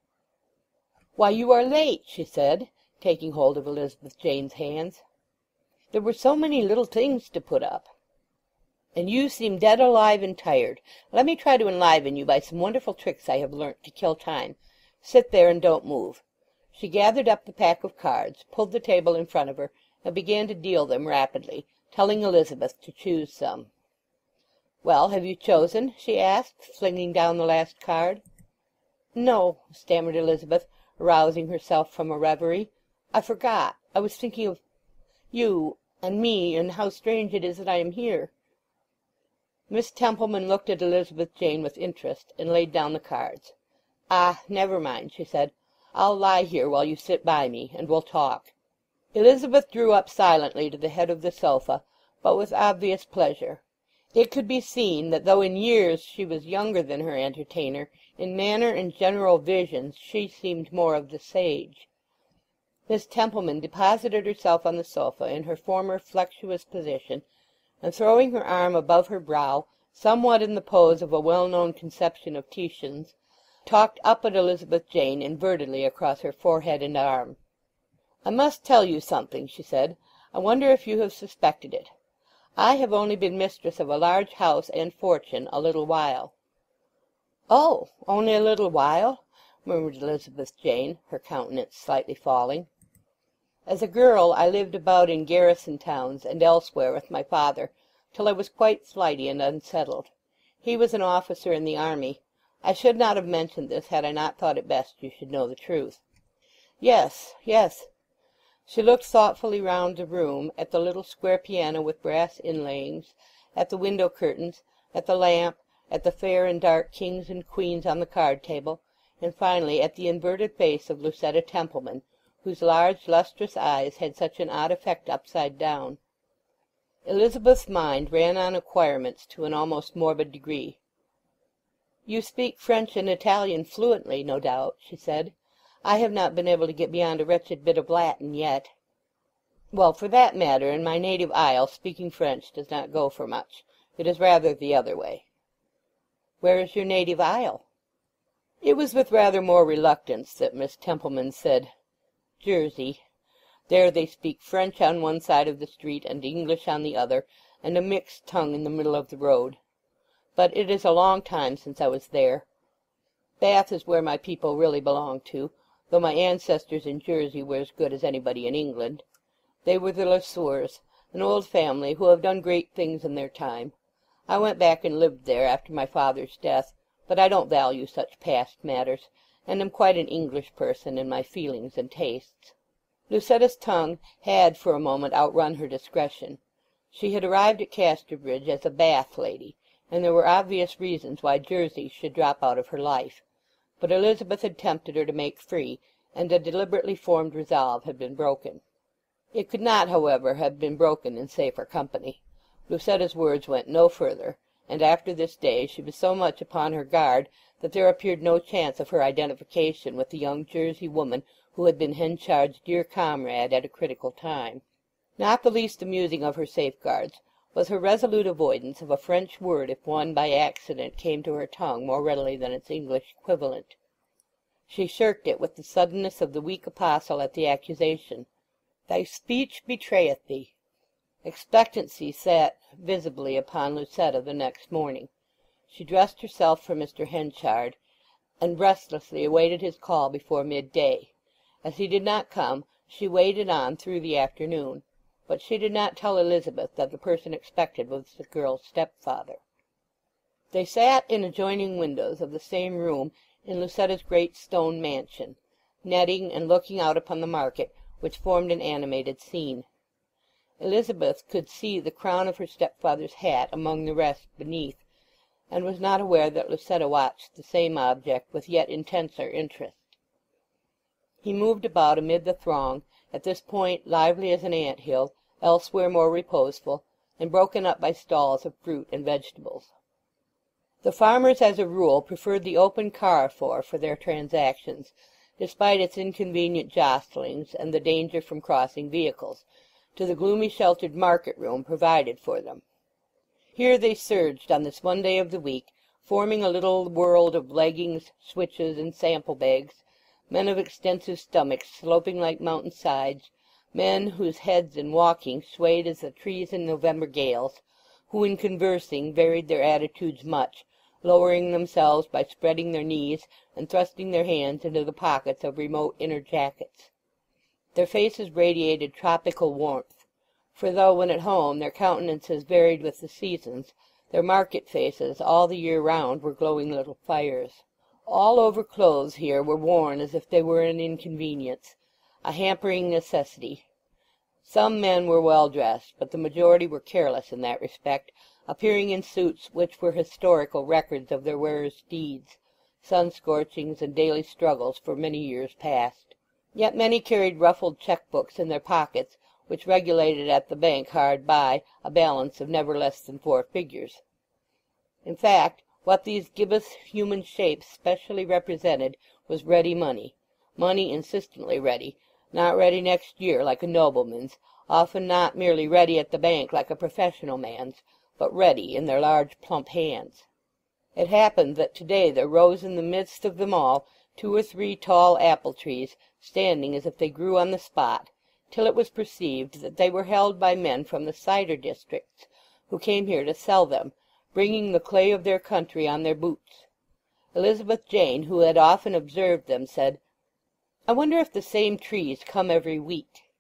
"Why, you are late," she said, taking hold of Elizabeth Jane's hands. "There were so many little things to put up." "And you seem dead alive and tired. Let me try to enliven you by some wonderful tricks I have learnt to kill time. Sit there and don't move." She gathered up the pack of cards, pulled the table in front of her, and began to deal them rapidly, telling Elizabeth to choose some. "Well, have you chosen?" she asked, flinging down the last card. "No," stammered Elizabeth, arousing herself from a reverie. "I forgot. I was thinking of you and me, and how strange it is that I am here." Miss Templeman looked at Elizabeth Jane with interest, and laid down the cards. "Ah, never mind," she said. "I'll lie here while you sit by me, and we'll talk." Elizabeth drew up silently to the head of the sofa, but with obvious pleasure. It could be seen that though in years she was younger than her entertainer, in manner and general visions she seemed more of the sage. Miss Templeman deposited herself on the sofa in her former flexuous position, and throwing her arm above her brow, somewhat in the pose of a well-known conception of Titian's, talked up at Elizabeth Jane invertedly across her forehead and arm. "I must tell you something," she said. "I wonder if you have suspected it. I have only been mistress of a large house and fortune a little while." "Oh, only a little while?" murmured Elizabeth Jane, her countenance slightly falling. "As a girl I lived about in garrison towns and elsewhere with my father, till I was quite flighty and unsettled. He was an officer in the army. I should not have mentioned this had I not thought it best you should know the truth." "Yes, yes." She looked thoughtfully round the room, at the little square piano with brass inlayings, at the window curtains, at the lamp, at the fair and dark kings and queens on the card table, and finally at the inverted face of Lucetta Templeman, whose large lustrous eyes had such an odd effect upside down. Elizabeth's mind ran on acquirements to an almost morbid degree. "You speak French and Italian fluently, no doubt," she said. "I have not been able to get beyond a wretched bit of Latin yet." "Well, for that matter, in my native isle speaking French does not go for much. It is rather the other way." "Where is your native isle?" It was with rather more reluctance that Miss Templeman said, "Jersey. There they speak French on one side of the street and English on the other, and a mixed tongue in the middle of the road. But it is a long time since I was there. Bath is where my people really belong to, though my ancestors in Jersey were as good as anybody in England. They were the Le Sueurs, an old family who have done great things in their time. I went back and lived there after my father's death, but I don't value such past matters, and am quite an English person in my feelings and tastes." Lucetta's tongue had for a moment outrun her discretion. She had arrived at Casterbridge as a Bath lady, and there were obvious reasons why Jersey should drop out of her life. But Elizabeth had tempted her to make free, and a deliberately formed resolve had been broken. It could not, however, have been broken in safer company. Lucetta's words went no further, and after this day she was so much upon her guard that there appeared no chance of her identification with the young Jersey woman who had been Henchard's dear comrade at a critical time. Not the least amusing of her safeguards was her resolute avoidance of a French word if one by accident came to her tongue more readily than its English equivalent. She shirked it with the suddenness of the weak apostle at the accusation, "Thy speech betrayeth thee." Expectancy sat visibly upon Lucetta the next morning. She dressed herself for Mr. Henchard, and restlessly awaited his call before midday. As he did not come, she waited on through the afternoon, but she did not tell Elizabeth that the person expected was the girl's stepfather. They sat in adjoining windows of the same room in Lucetta's great stone mansion, netting and looking out upon the market, which formed an animated scene. Elizabeth could see the crown of her stepfather's hat among the rest beneath, and was not aware that Lucetta watched the same object with yet intenser interest. He moved about amid the throng, at this point lively as an ant-hill, elsewhere more reposeful, and broken up by stalls of fruit and vegetables. The farmers as a rule preferred the open carrefour for their transactions, despite its inconvenient jostlings and the danger from crossing vehicles, to the gloomy sheltered market-room provided for them. Here they surged on this one day of the week, forming a little world of leggings, switches, and sample-bags, men of extensive stomachs sloping like mountain sides, men whose heads in walking swayed as the trees in November gales, who in conversing varied their attitudes much, lowering themselves by spreading their knees and thrusting their hands into the pockets of remote inner jackets. Their faces radiated tropical warmth, for though when at home their countenances varied with the seasons, their market faces all the year round were glowing little fires. All over clothes here were worn as if they were an inconvenience, a hampering necessity. Some men were well dressed, but the majority were careless in that respect, appearing in suits which were historical records of their wearers' deeds, sun-scorchings, and daily struggles for many years past. Yet many carried ruffled cheque-books in their pockets, which regulated at the bank hard by a balance of never less than 4 figures. In fact, what these gibbous human shapes specially represented was ready money, money insistently ready, not ready next year like a nobleman's, often not merely ready at the bank like a professional man's, but ready in their large plump hands. It happened that to-day there rose in the midst of them all 2 or 3 tall apple-trees, standing as if they grew on the spot, till it was perceived that they were held by men from the cider districts, who came here to sell them, bringing the clay of their country on their boots. Elizabeth Jane, who had often observed them, said, "I wonder if the same trees come every week."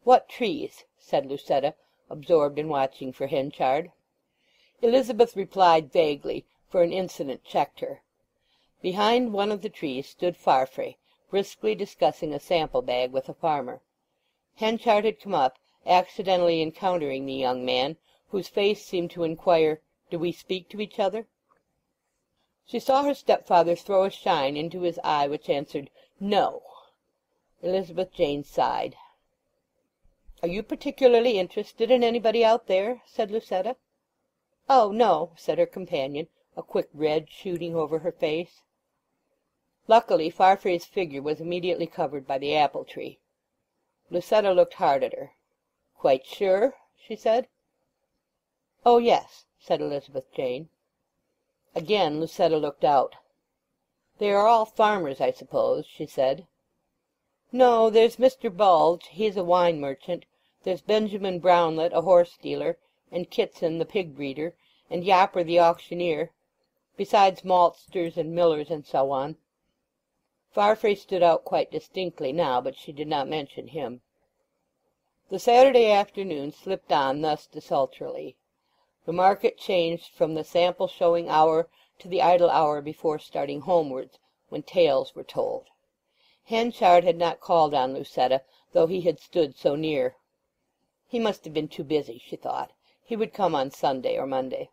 "What trees?" said Lucetta, absorbed in watching for Henchard. Elizabeth replied vaguely, for an incident checked her. Behind one of the trees stood Farfrae, briskly discussing a sample-bag with a farmer. Henchard had come up, accidentally encountering the young man, whose face seemed to inquire, "Do we speak to each other?" She saw her stepfather throw a shine into his eye which answered, "No." Elizabeth Jane sighed. "Are you particularly interested in anybody out there?" said Lucetta. "Oh, no," said her companion, a quick red shooting over her face. Luckily Farfrae's figure was immediately covered by the apple-tree. Lucetta looked hard at her. "Quite sure?" she said. "Oh, yes," said Elizabeth Jane. Again Lucetta looked out. "They are all farmers, I suppose," she said. "No, there's Mr. Bulge, he's a wine merchant. There's Benjamin Brownlet, a horse-dealer, and Kitson, the pig-breeder, and Yopper, the auctioneer, besides maltsters and millers and so on." Farfrae stood out quite distinctly now, but she did not mention him. The Saturday afternoon slipped on thus desultorily. The market changed from the sample-showing hour to the idle hour before starting homewards, when tales were told. Henchard had not called on Lucetta, though he had stood so near. He must have been too busy, she thought. He would come on Sunday or Monday.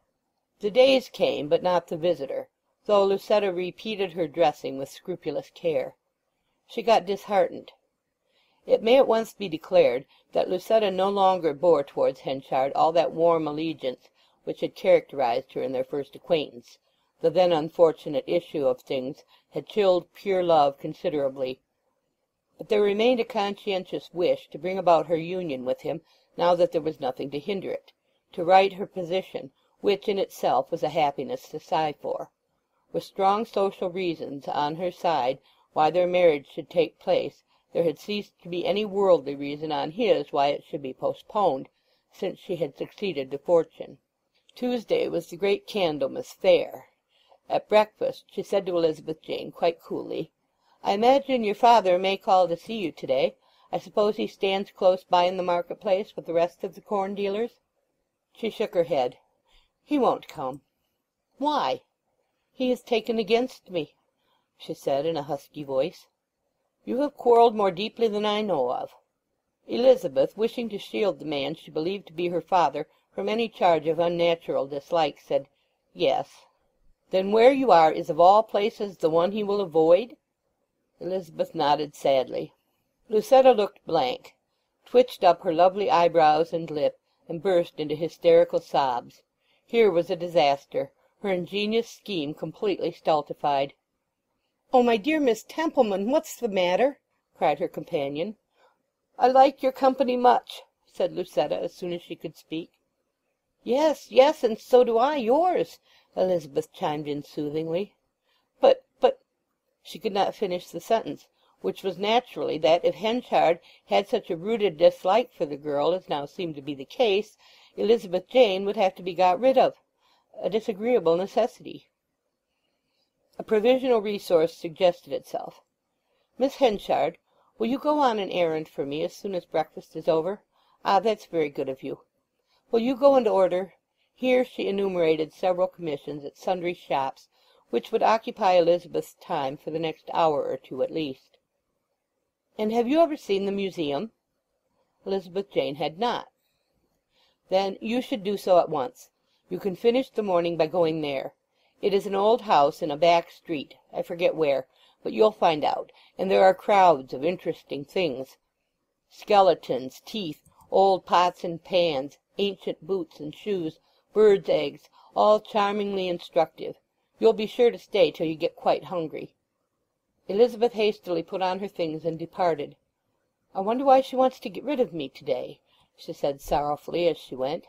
The days came, but not the visitor, though Lucetta repeated her dressing with scrupulous care. She got disheartened. It may at once be declared that Lucetta no longer bore towards Henchard all that warm allegiance which had characterized her in their first acquaintance. The then unfortunate issue of things had chilled pure love considerably. But there remained a conscientious wish to bring about her union with him now that there was nothing to hinder it, to right her position, which in itself was a happiness to sigh for. With strong social reasons on her side why their marriage should take place, there had ceased to be any worldly reason on his why it should be postponed, since she had succeeded to fortune. Tuesday was the great Candlemas fair. At breakfast she said to Elizabeth Jane quite coolly, "I imagine your father may call to see you to-day. I suppose he stands close by in the market-place with the rest of the corn dealers?" She shook her head. "He won't come." "Why?" "He has taken against me," she said in a husky voice. "You have quarrelled more deeply than I know of." Elizabeth, wishing to shield the man she believed to be her father from any charge of unnatural dislike, said, "Yes." "Then where you are is of all places the one he will avoid?" Elizabeth nodded sadly. Lucetta looked blank, twitched up her lovely eyebrows and lip, and burst into hysterical sobs. Here was a disaster, her ingenious scheme completely stultified. "Oh, my dear Miss Templeman, what's the matter?" cried her companion. "I like your company much," said Lucetta as soon as she could speak. "Yes, yes, and so do I yours," Elizabeth chimed in soothingly. But she could not finish the sentence, which was naturally that if Henchard had such a rooted dislike for the girl as now seemed to be the case, Elizabeth Jane would have to be got rid of, a disagreeable necessity. A provisional resource suggested itself. "Miss Henchard, will you go on an errand for me as soon as breakfast is over? Ah, that's very good of you. Will you go and order—" Here she enumerated several commissions at sundry shops, which would occupy Elizabeth's time for the next hour or two at least. "And have you ever seen the museum?" Elizabeth Jane had not. "Then you should do so at once. You can finish the morning by going there. It is an old house in a back street, I forget where, but you'll find out, and there are crowds of interesting things. Skeletons, teeth, old pots and pans, ancient boots and shoes, birds' eggs, all charmingly instructive. You'll be sure to stay till you get quite hungry." Elizabeth hastily put on her things and departed. "I wonder why she wants to get rid of me to-day," she said sorrowfully as she went.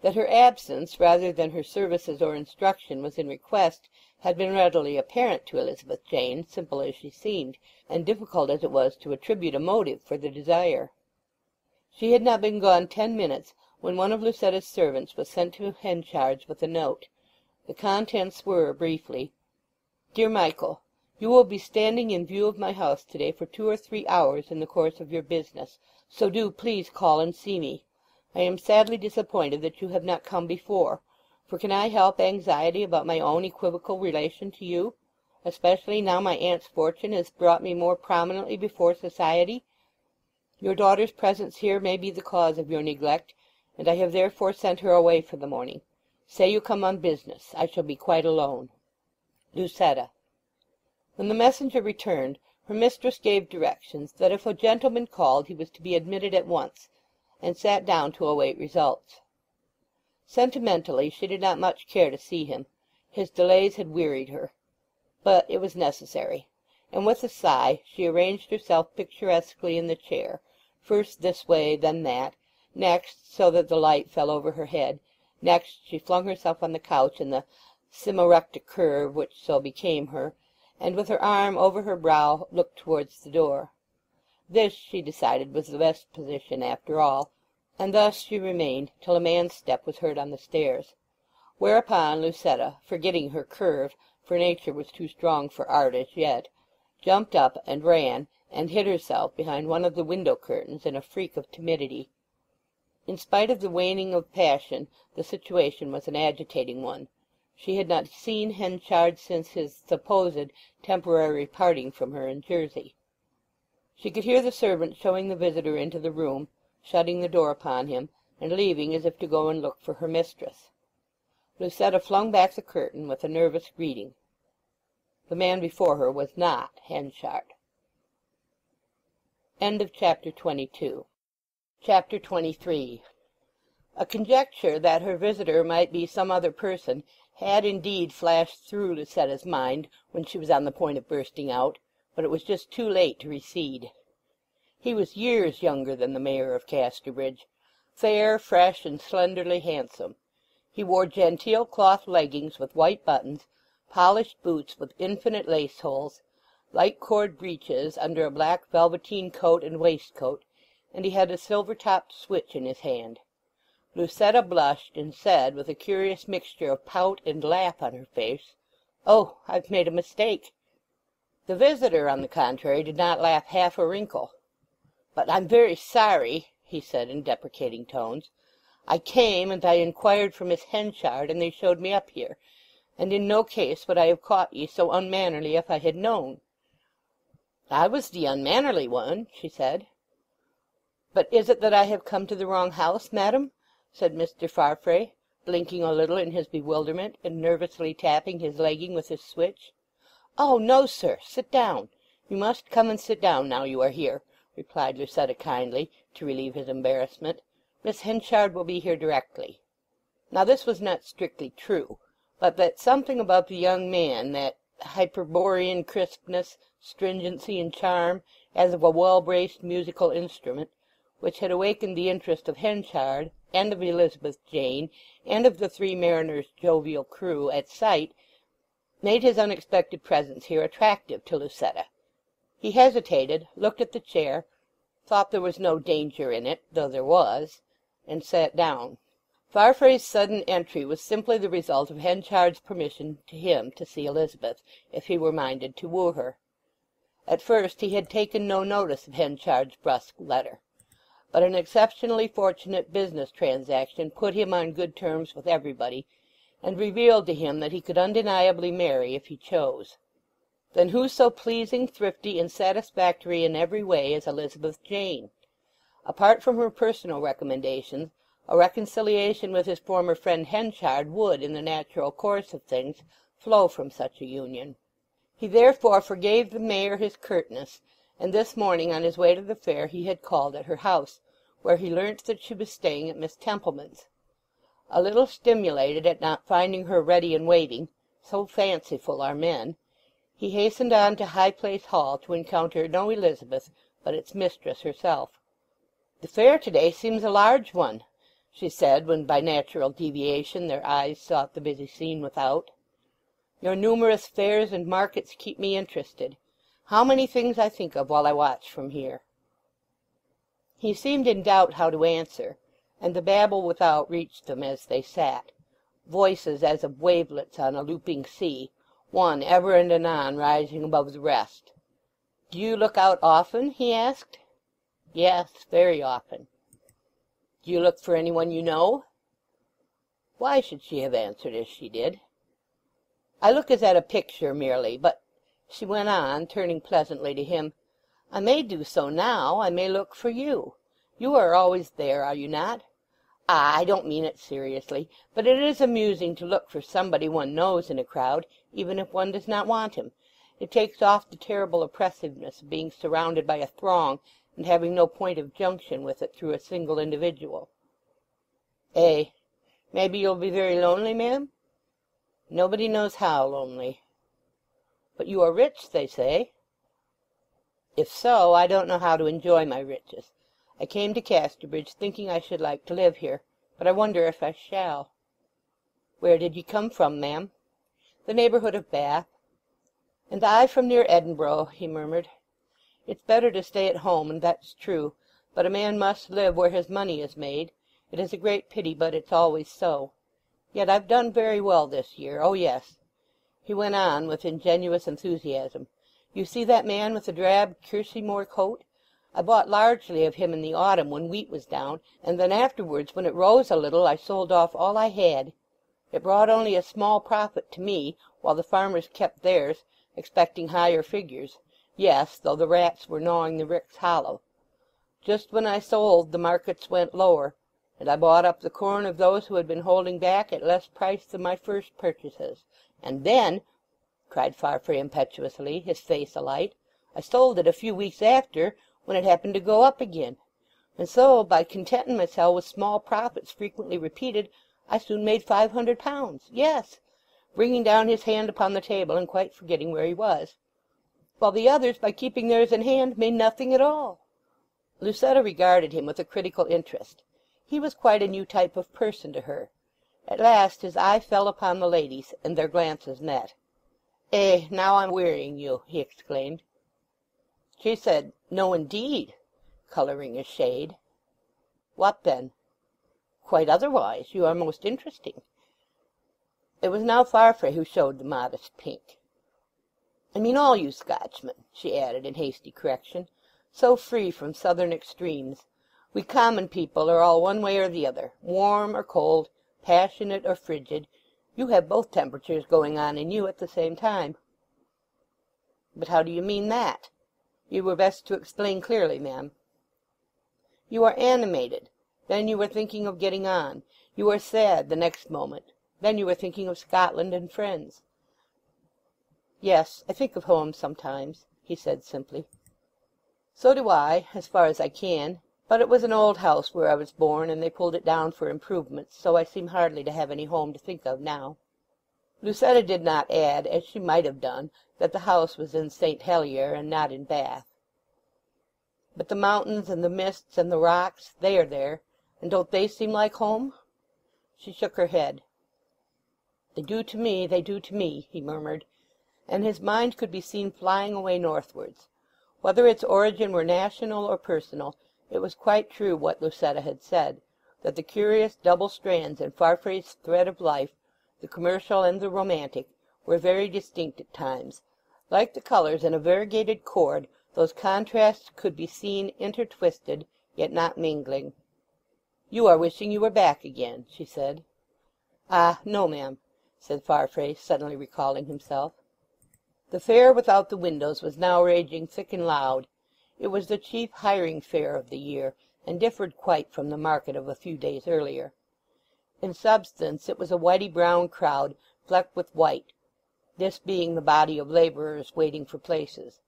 That her absence rather than her services or instruction was in request had been readily apparent to Elizabeth Jane, simple as she seemed, and difficult as it was to attribute a motive for the desire. She had not been gone 10 minutes when one of Lucetta's servants was sent to Henchard's with a note. The contents were, briefly, "Dear Michael, you will be standing in view of my house to-day for 2 or 3 hours in the course of your business, so do please call and see me. I am sadly disappointed that you have not come before, for can I help anxiety about my own equivocal relation to you, especially now my aunt's fortune has brought me more prominently before society? Your daughter's presence here may be the cause of your neglect, and I have therefore sent her away for the morning. Say you come on business. I shall be quite alone. Lucetta." When the messenger returned, her mistress gave directions that if a gentleman called he was to be admitted at once, and sat down to await results. Sentimentally she did not much care to see him. His delays had wearied her. But it was necessary, and with a sigh she arranged herself picturesquely in the chair, first this way, then that, next so that the light fell over her head, next she flung herself on the couch in the semi-recta curve which so became her, and with her arm over her brow looked towards the door. This, she decided, was the best position after all, and thus she remained till a man's step was heard on the stairs. Whereupon Lucetta, forgetting her curve, for nature was too strong for art as yet, jumped up and ran and hid herself behind one of the window curtains in a freak of timidity. In spite of the waning of passion, the situation was an agitating one. She had not seen Henchard since his supposed temporary parting from her in Jersey. She could hear the servant showing the visitor into the room, shutting the door upon him, and leaving as if to go and look for her mistress. Lucetta flung back the curtain with a nervous greeting. The man before her was not Henchard. Chapter 22. Chapter 23. A conjecture that her visitor might be some other person had indeed flashed through Lucetta's mind when she was on the point of bursting out, but it was just too late to recede. He was years younger than the Mayor of Casterbridge, fair, fresh, and slenderly handsome. He wore genteel cloth leggings with white buttons, polished boots with infinite lace holes, light cord breeches under a black velveteen coat and waistcoat, and he had a silver-topped switch in his hand. Lucetta blushed, and said, with a curious mixture of pout and laugh on her face, "Oh, I've made a mistake." The visitor, on the contrary, did not laugh half a wrinkle. "But I'm very sorry," he said in deprecating tones. "I came, and I inquired for Miss Henchard, and they showed me up here, and in no case would I have caught ye so unmannerly if I had known." "I was the unmannerly one," she said. "But is it that I have come to the wrong house, madam?" said Mr. Farfrae, blinking a little in his bewilderment, and nervously tapping his legging with his switch. "Oh, no, sir. Sit down. You must come and sit down now you are here," replied Lucetta kindly, to relieve his embarrassment. "Miss Henchard will be here directly." Now this was not strictly true, but that something about the young man, that Hyperborean crispness, stringency, and charm, as of a well-braced musical instrument, which had awakened the interest of Henchard, and of Elizabeth Jane, and of the Three Mariners' jovial crew at sight, made his unexpected presence here attractive to Lucetta. He hesitated, looked at the chair, thought there was no danger in it, though there was, and sat down. Farfrae's sudden entry was simply the result of Henchard's permission to him to see Elizabeth, if he were minded to woo her. At first he had taken no notice of Henchard's brusque letter, but an exceptionally fortunate business transaction put him on good terms with everybody, and revealed to him that he could undeniably marry if he chose. Then who so pleasing, thrifty, and satisfactory in every way as Elizabeth Jane? Apart from her personal recommendations, a reconciliation with his former friend Henchard would, in the natural course of things, flow from such a union. He therefore forgave the Mayor his curtness, and this morning on his way to the fair he had called at her house, where he learnt that she was staying at Miss Templeman's. A little stimulated at not finding her ready and waiting, so fanciful are men, he hastened on to High Place Hall to encounter no Elizabeth, but its mistress herself. "The fair to-day seems a large one," she said, when by natural deviation their eyes sought the busy scene without. "Your numerous fairs and markets keep me interested. How many things I think of while I watch from here." He seemed in doubt how to answer, and the babble without reached them as they sat, voices as of wavelets on a looping sea, one ever and anon rising above the rest. "Do you look out often?" he asked. "Yes, very often." "Do you look for any one you know?" Why should she have answered as she did? "I look as at a picture merely, but," she went on, turning pleasantly to him, "I may do so now. I may look for you. You are always there, are you not? Ah, I don't mean it seriously, but it is amusing to look for somebody one knows in a crowd, even if one does not want him. It takes off the terrible oppressiveness of being surrounded by a throng and having no point of junction with it through a single individual." "Eh, maybe you'll be very lonely, ma'am?" "Nobody knows how lonely." "But you are rich, they say." "If so, I don't know how to enjoy my riches. I came to Casterbridge thinking I should like to live here, but I wonder if I shall." "Where did ye come from, ma'am?" "The neighbourhood of Bath." "And I from near Edinburgh," he murmured. "It's better to stay at home, and that's true, but a man must live where his money is made. It is a great pity, but it's always so. Yet I've done very well this year. Oh yes," he went on with ingenuous enthusiasm. "You see that man with the drab kerseymere coat? I bought largely of him in the autumn when wheat was down, and then afterwards when it rose a little I sold off all I had. It brought only a small profit to me, while the farmers kept theirs, expecting higher figures. Yes, though the rats were gnawing the ricks hollow. Just when I sold the markets went lower, and I bought up the corn of those who had been holding back at less price than my first purchases. And then," cried Farfrae impetuously, his face alight, "I sold it a few weeks after, when it happened to go up again. And so, by contenting myself with small profits frequently repeated, I soon made £500. Yes," bringing down his hand upon the table and quite forgetting where he was, "while the others, by keeping theirs in hand, made nothing at all." Lucetta regarded him with a critical interest. He was quite a new type of person to her. At last his eye fell upon the ladies, and their glances met. Now I'm wearying you," he exclaimed. She said, "No, indeed," colouring a shade. "What then?" "Quite otherwise. You are most interesting." It was now Farfrae who showed the modest pink. "I mean all you Scotchmen," she added in hasty correction, "so free from southern extremes. We common people are all one way or the other, warm or cold, passionate or frigid. You have both temperatures going on in you at the same time." "But how do you mean that? You were best to explain clearly, ma'am." "You are animated, then you are thinking of getting on. You are sad the next moment, then you are thinking of Scotland and friends." "Yes, I think of home sometimes," he said simply. "So do I, as far as I can. But it was an old house where I was born, and they pulled it down for improvements, so I seem hardly to have any home to think of now." Lucetta did not add, as she might have done, that the house was in St. Helier and not in Bath. "But the mountains and the mists and the rocks, they are there, and don't they seem like home?" She shook her head. "They do to me, they do to me," he murmured, and his mind could be seen flying away northwards. Whether its origin were national or personal, it was quite true what Lucetta had said, that the curious double strands in Farfrae's thread of life, the commercial and the romantic, were very distinct at times. Like the colours in a variegated cord, those contrasts could be seen intertwisted, yet not mingling. "You are wishing you were back again," she said. "Ah, no, ma'am," said Farfrae, suddenly recalling himself. The fair without the windows was now raging thick and loud. It was the chief hiring fair of the year, and differed quite from the market of a few days earlier. In substance it was a whitey-brown crowd flecked with white, this being the body of labourers waiting for places.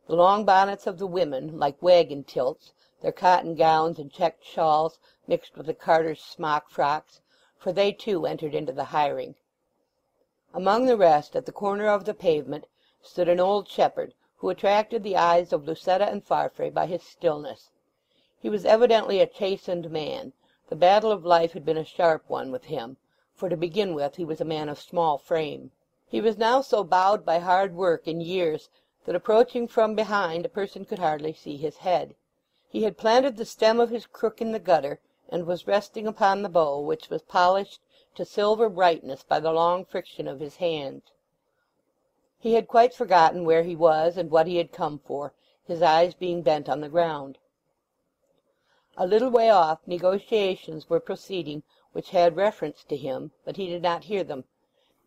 The long bonnets of the women, like waggon tilts, their cotton gowns and checked shawls mixed with the carters' smock frocks, for they too entered into the hiring. Among the rest, at the corner of the pavement, stood an old shepherd, who attracted the eyes of Lucetta and Farfrae by his stillness. He was evidently a chastened man. The battle of life had been a sharp one with him, for to begin with he was a man of small frame. He was now so bowed by hard work and years that approaching from behind a person could hardly see his head. He had planted the stem of his crook in the gutter, and was resting upon the bow, which was polished to silver brightness by the long friction of his hands. He had quite forgotten where he was and what he had come for, his eyes being bent on the ground. A little way off negotiations were proceeding which had reference to him, but he did not hear them,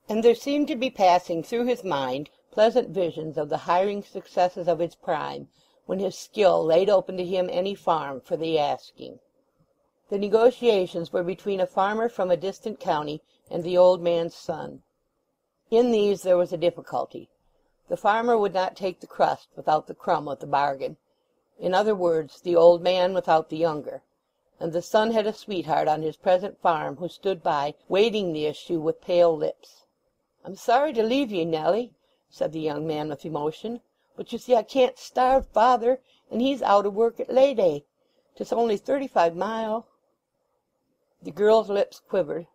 and there seemed to be passing through his mind pleasant visions of the hiring successes of his prime, when his skill laid open to him any farm for the asking. The negotiations were between a farmer from a distant county and the old man's son. In these there was a difficulty. The farmer would not take the crust without the crumb of the bargain. In other words, the old man without the younger. And the son had a sweetheart on his present farm who stood by, waiting the issue with pale lips. "I'm sorry to leave ye, Nelly," said the young man with emotion, "but you see I can't starve father, and he's out o' work at Leyday. 'Tis only 35 mile." The girl's lips quivered.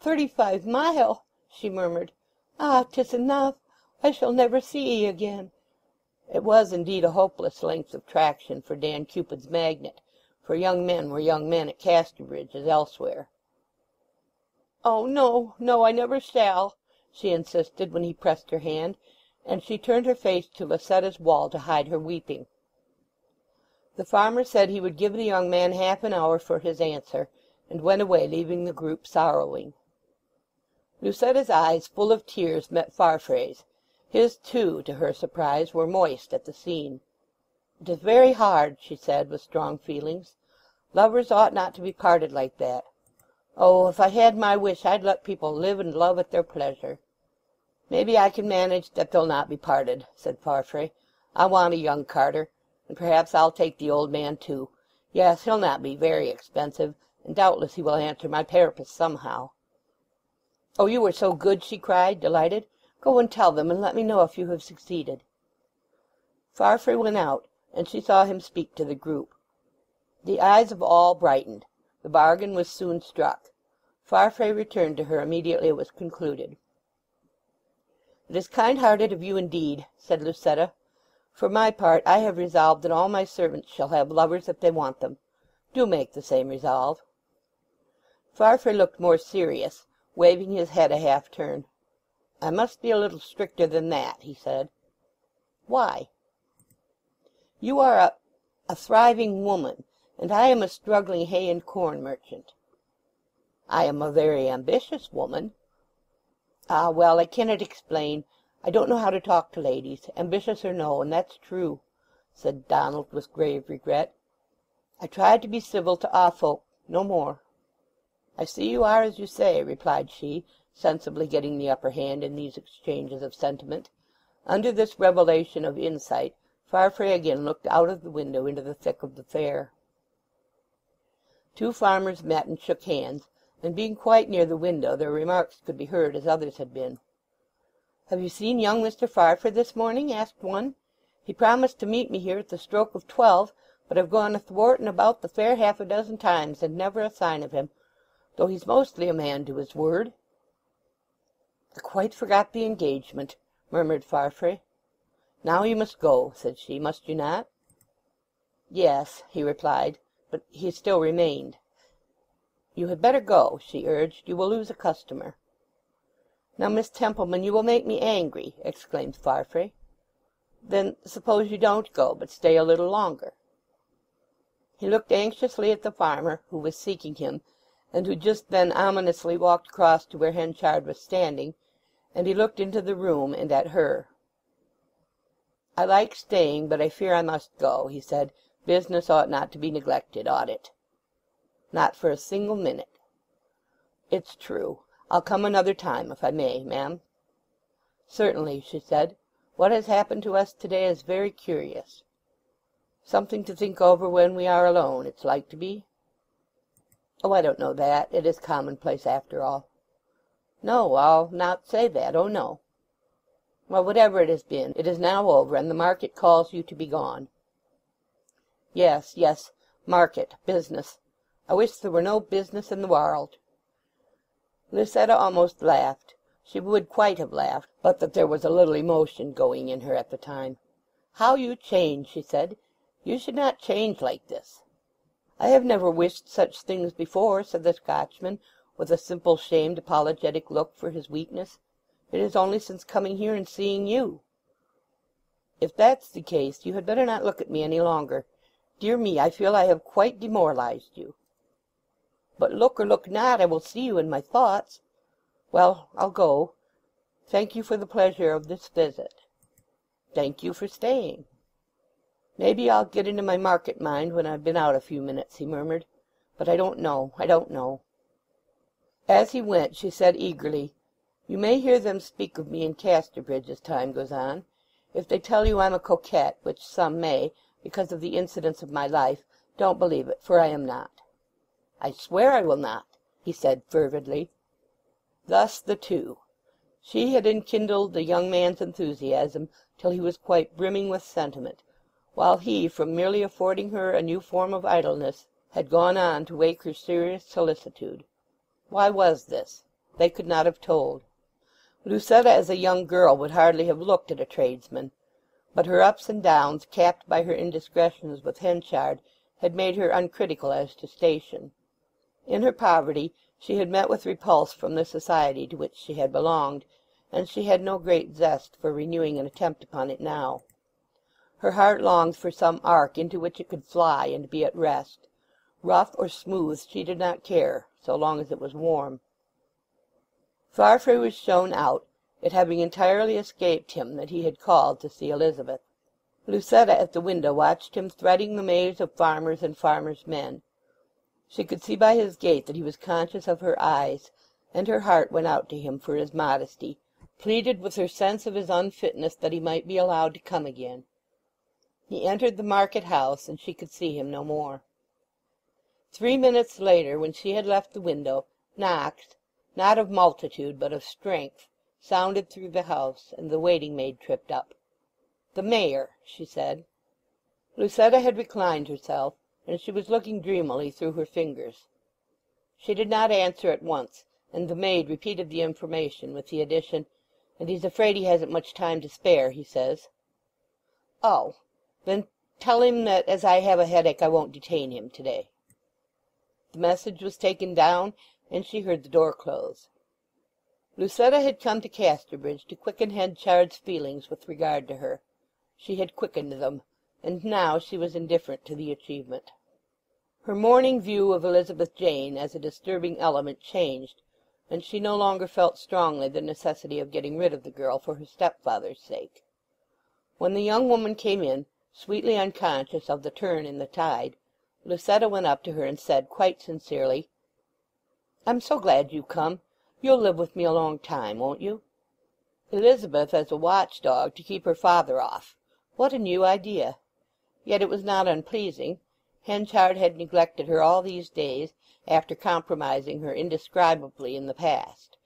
35 mile!" she murmured. "Ah, 'tis enough. I shall never see ye again." It was indeed a hopeless length of traction for Dan Cupid's magnet, for young men were young men at Casterbridge as elsewhere. "Oh, no, no, I never shall," she insisted when he pressed her hand, and she turned her face to Lucetta's wall to hide her weeping. The farmer said he would give the young man half an hour for his answer, and went away, leaving the group sorrowing. Lucetta's eyes, full of tears, met Farfrae's. His, too, to her surprise, were moist at the scene. "It is very hard," she said, with strong feelings. "Lovers ought not to be parted like that. Oh, if I had my wish I'd let people live and love at their pleasure." "Maybe I can manage that they'll not be parted," said Farfrae. "I want a young carter. and perhaps I'll take the old man too. Yes, he'll not be very expensive, and doubtless he will answer my purpose somehow." "Oh, you are so good!" she cried, delighted. "Go and tell them, and let me know if you have succeeded." Farfrae went out, and she saw him speak to the group. The eyes of all brightened. The bargain was soon struck. Farfrae returned to her immediately it was concluded. "It is kind-hearted of you indeed," said Lucetta. "For my part, I have resolved that all my servants shall have lovers if they want them. Do make the same resolve." Farfrae looked more serious, waving his head a half-turn. "I must be a little stricter than that," he said. "Why?" "You are a thriving woman, and I am a struggling hay and corn merchant." "I am a very ambitious woman." "Ah, well, I cannot explain. I don't know how to talk to ladies, ambitious or no, and that's true," said Donald with grave regret. "I try to be civil to a' folk, no more." "I see you are as you say," replied she, sensibly getting the upper hand in these exchanges of sentiment. Under this revelation of insight Farfrae again looked out of the window into the thick of the fair. Two farmers met and shook hands, and being quite near the window their remarks could be heard as others had been. "Have you seen young Mr. Farfrae this morning?" asked one. "He promised to meet me here at the stroke of 12, but I've gone athwart and about the fair half a dozen times, and never a sign of him, though he's mostly a man to his word." "I quite forgot the engagement," murmured Farfrae. "Now you must go," said she. "Must you not?" "Yes," he replied, but he still remained. "You had better go," she urged. "You will lose a customer." "Now, Miss Templeman, you will make me angry," exclaimed Farfrae. "Then suppose you don't go, but stay a little longer." He looked anxiously at the farmer who was seeking him, and who just then ominously walked across to where Henchard was standing, and he looked into the room and at her. "I like staying, but I fear I must go," he said. "Business ought not to be neglected, ought it?" "Not for a single minute." "It's true. I'll come another time, if I may, ma'am." "Certainly," she said. "What has happened to us to-day is very curious." "Something to think over when we are alone, it's like to be?" "Oh, I don't know that. It is commonplace after all." "No, I'll not say that. Oh, no." "Well, whatever it has been, it is now over, and the market calls you to be gone." "Yes, yes. Market. Business. I wish there were no business in the warld." Lucetta almost laughed. She would quite have laughed, but that there was a little emotion going in her at the time. "How you change!" she said. "You should not change like this." "I have never wished such things before," said the Scotchman, with a simple, shamed, apologetic look for his weakness. "It is only since coming here and seeing you." "If that's the case, you had better not look at me any longer. Dear me, I feel I have quite demoralized you." "But look or look not, I will see you in my thoughts." "Well, I'll go. Thank you for the pleasure of this visit." "Thank you for staying." "Maybe I'll get into my market mind when I've been out a few minutes," he murmured. "But I don't know, I don't know." As he went she said eagerly, "You may hear them speak of me in Casterbridge as time goes on. If they tell you I'm a coquette, which some may, because of the incidents of my life, don't believe it, for I am not." "I swear I will not," he said fervidly. Thus the two. She had enkindled the young man's enthusiasm till he was quite brimming with sentiment, while he, from merely affording her a new form of idleness, had gone on to wake her serious solicitude. Why was this? They could not have told. Lucetta as a young girl would hardly have looked at a tradesman, but her ups and downs, capped by her indiscretions with Henchard, had made her uncritical as to station. In her poverty she had met with repulse from the society to which she had belonged, and she had no great zest for renewing an attempt upon it now. Her heart longed for some ark into which it could fly and be at rest. Rough or smooth she did not care, so long as it was warm. Farfrae was shown out, it having entirely escaped him that he had called to see Elizabeth. Lucetta at the window watched him threading the maze of farmers and farmers' men. She could see by his gait that he was conscious of her eyes, and her heart went out to him for his modesty, pleaded with her sense of his unfitness that he might be allowed to come again. He entered the market house, and she could see him no more. 3 minutes later, when she had left the window, knocks, not of multitude but of strength, sounded through the house, and the waiting-maid tripped up. "The Mayor," she said. Lucetta had reclined herself, and she was looking dreamily through her fingers. She did not answer at once, and the maid repeated the information, with the addition, "And he's afraid he hasn't much time to spare, he says." "Oh, then tell him that as I have a headache I won't detain him to-day." The message was taken down, and she heard the door close. Lucetta had come to Casterbridge to quicken Henchard's feelings with regard to her. She had quickened them, and now she was indifferent to the achievement. Her morning view of Elizabeth Jane as a disturbing element changed, and she no longer felt strongly the necessity of getting rid of the girl for her stepfather's sake. When the young woman came in, sweetly unconscious of the turn in the tide, Lucetta went up to her and said quite sincerely, "I'm so glad you've come. You'll live with me a long time, won't you?" Elizabeth as a watchdog to keep her father off! What a new idea! Yet it was not unpleasing. Henchard had neglected her all these days, after compromising her indescribably in the past.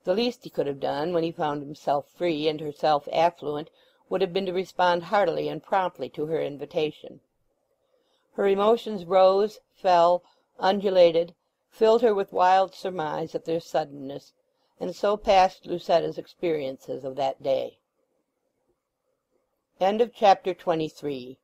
The least he could have done, when he found himself free and herself affluent, would have been to respond heartily and promptly to her invitation. Her emotions rose, fell, undulated, filled her with wild surmise at their suddenness, and so passed Lucetta's experiences of that day. Chapter 23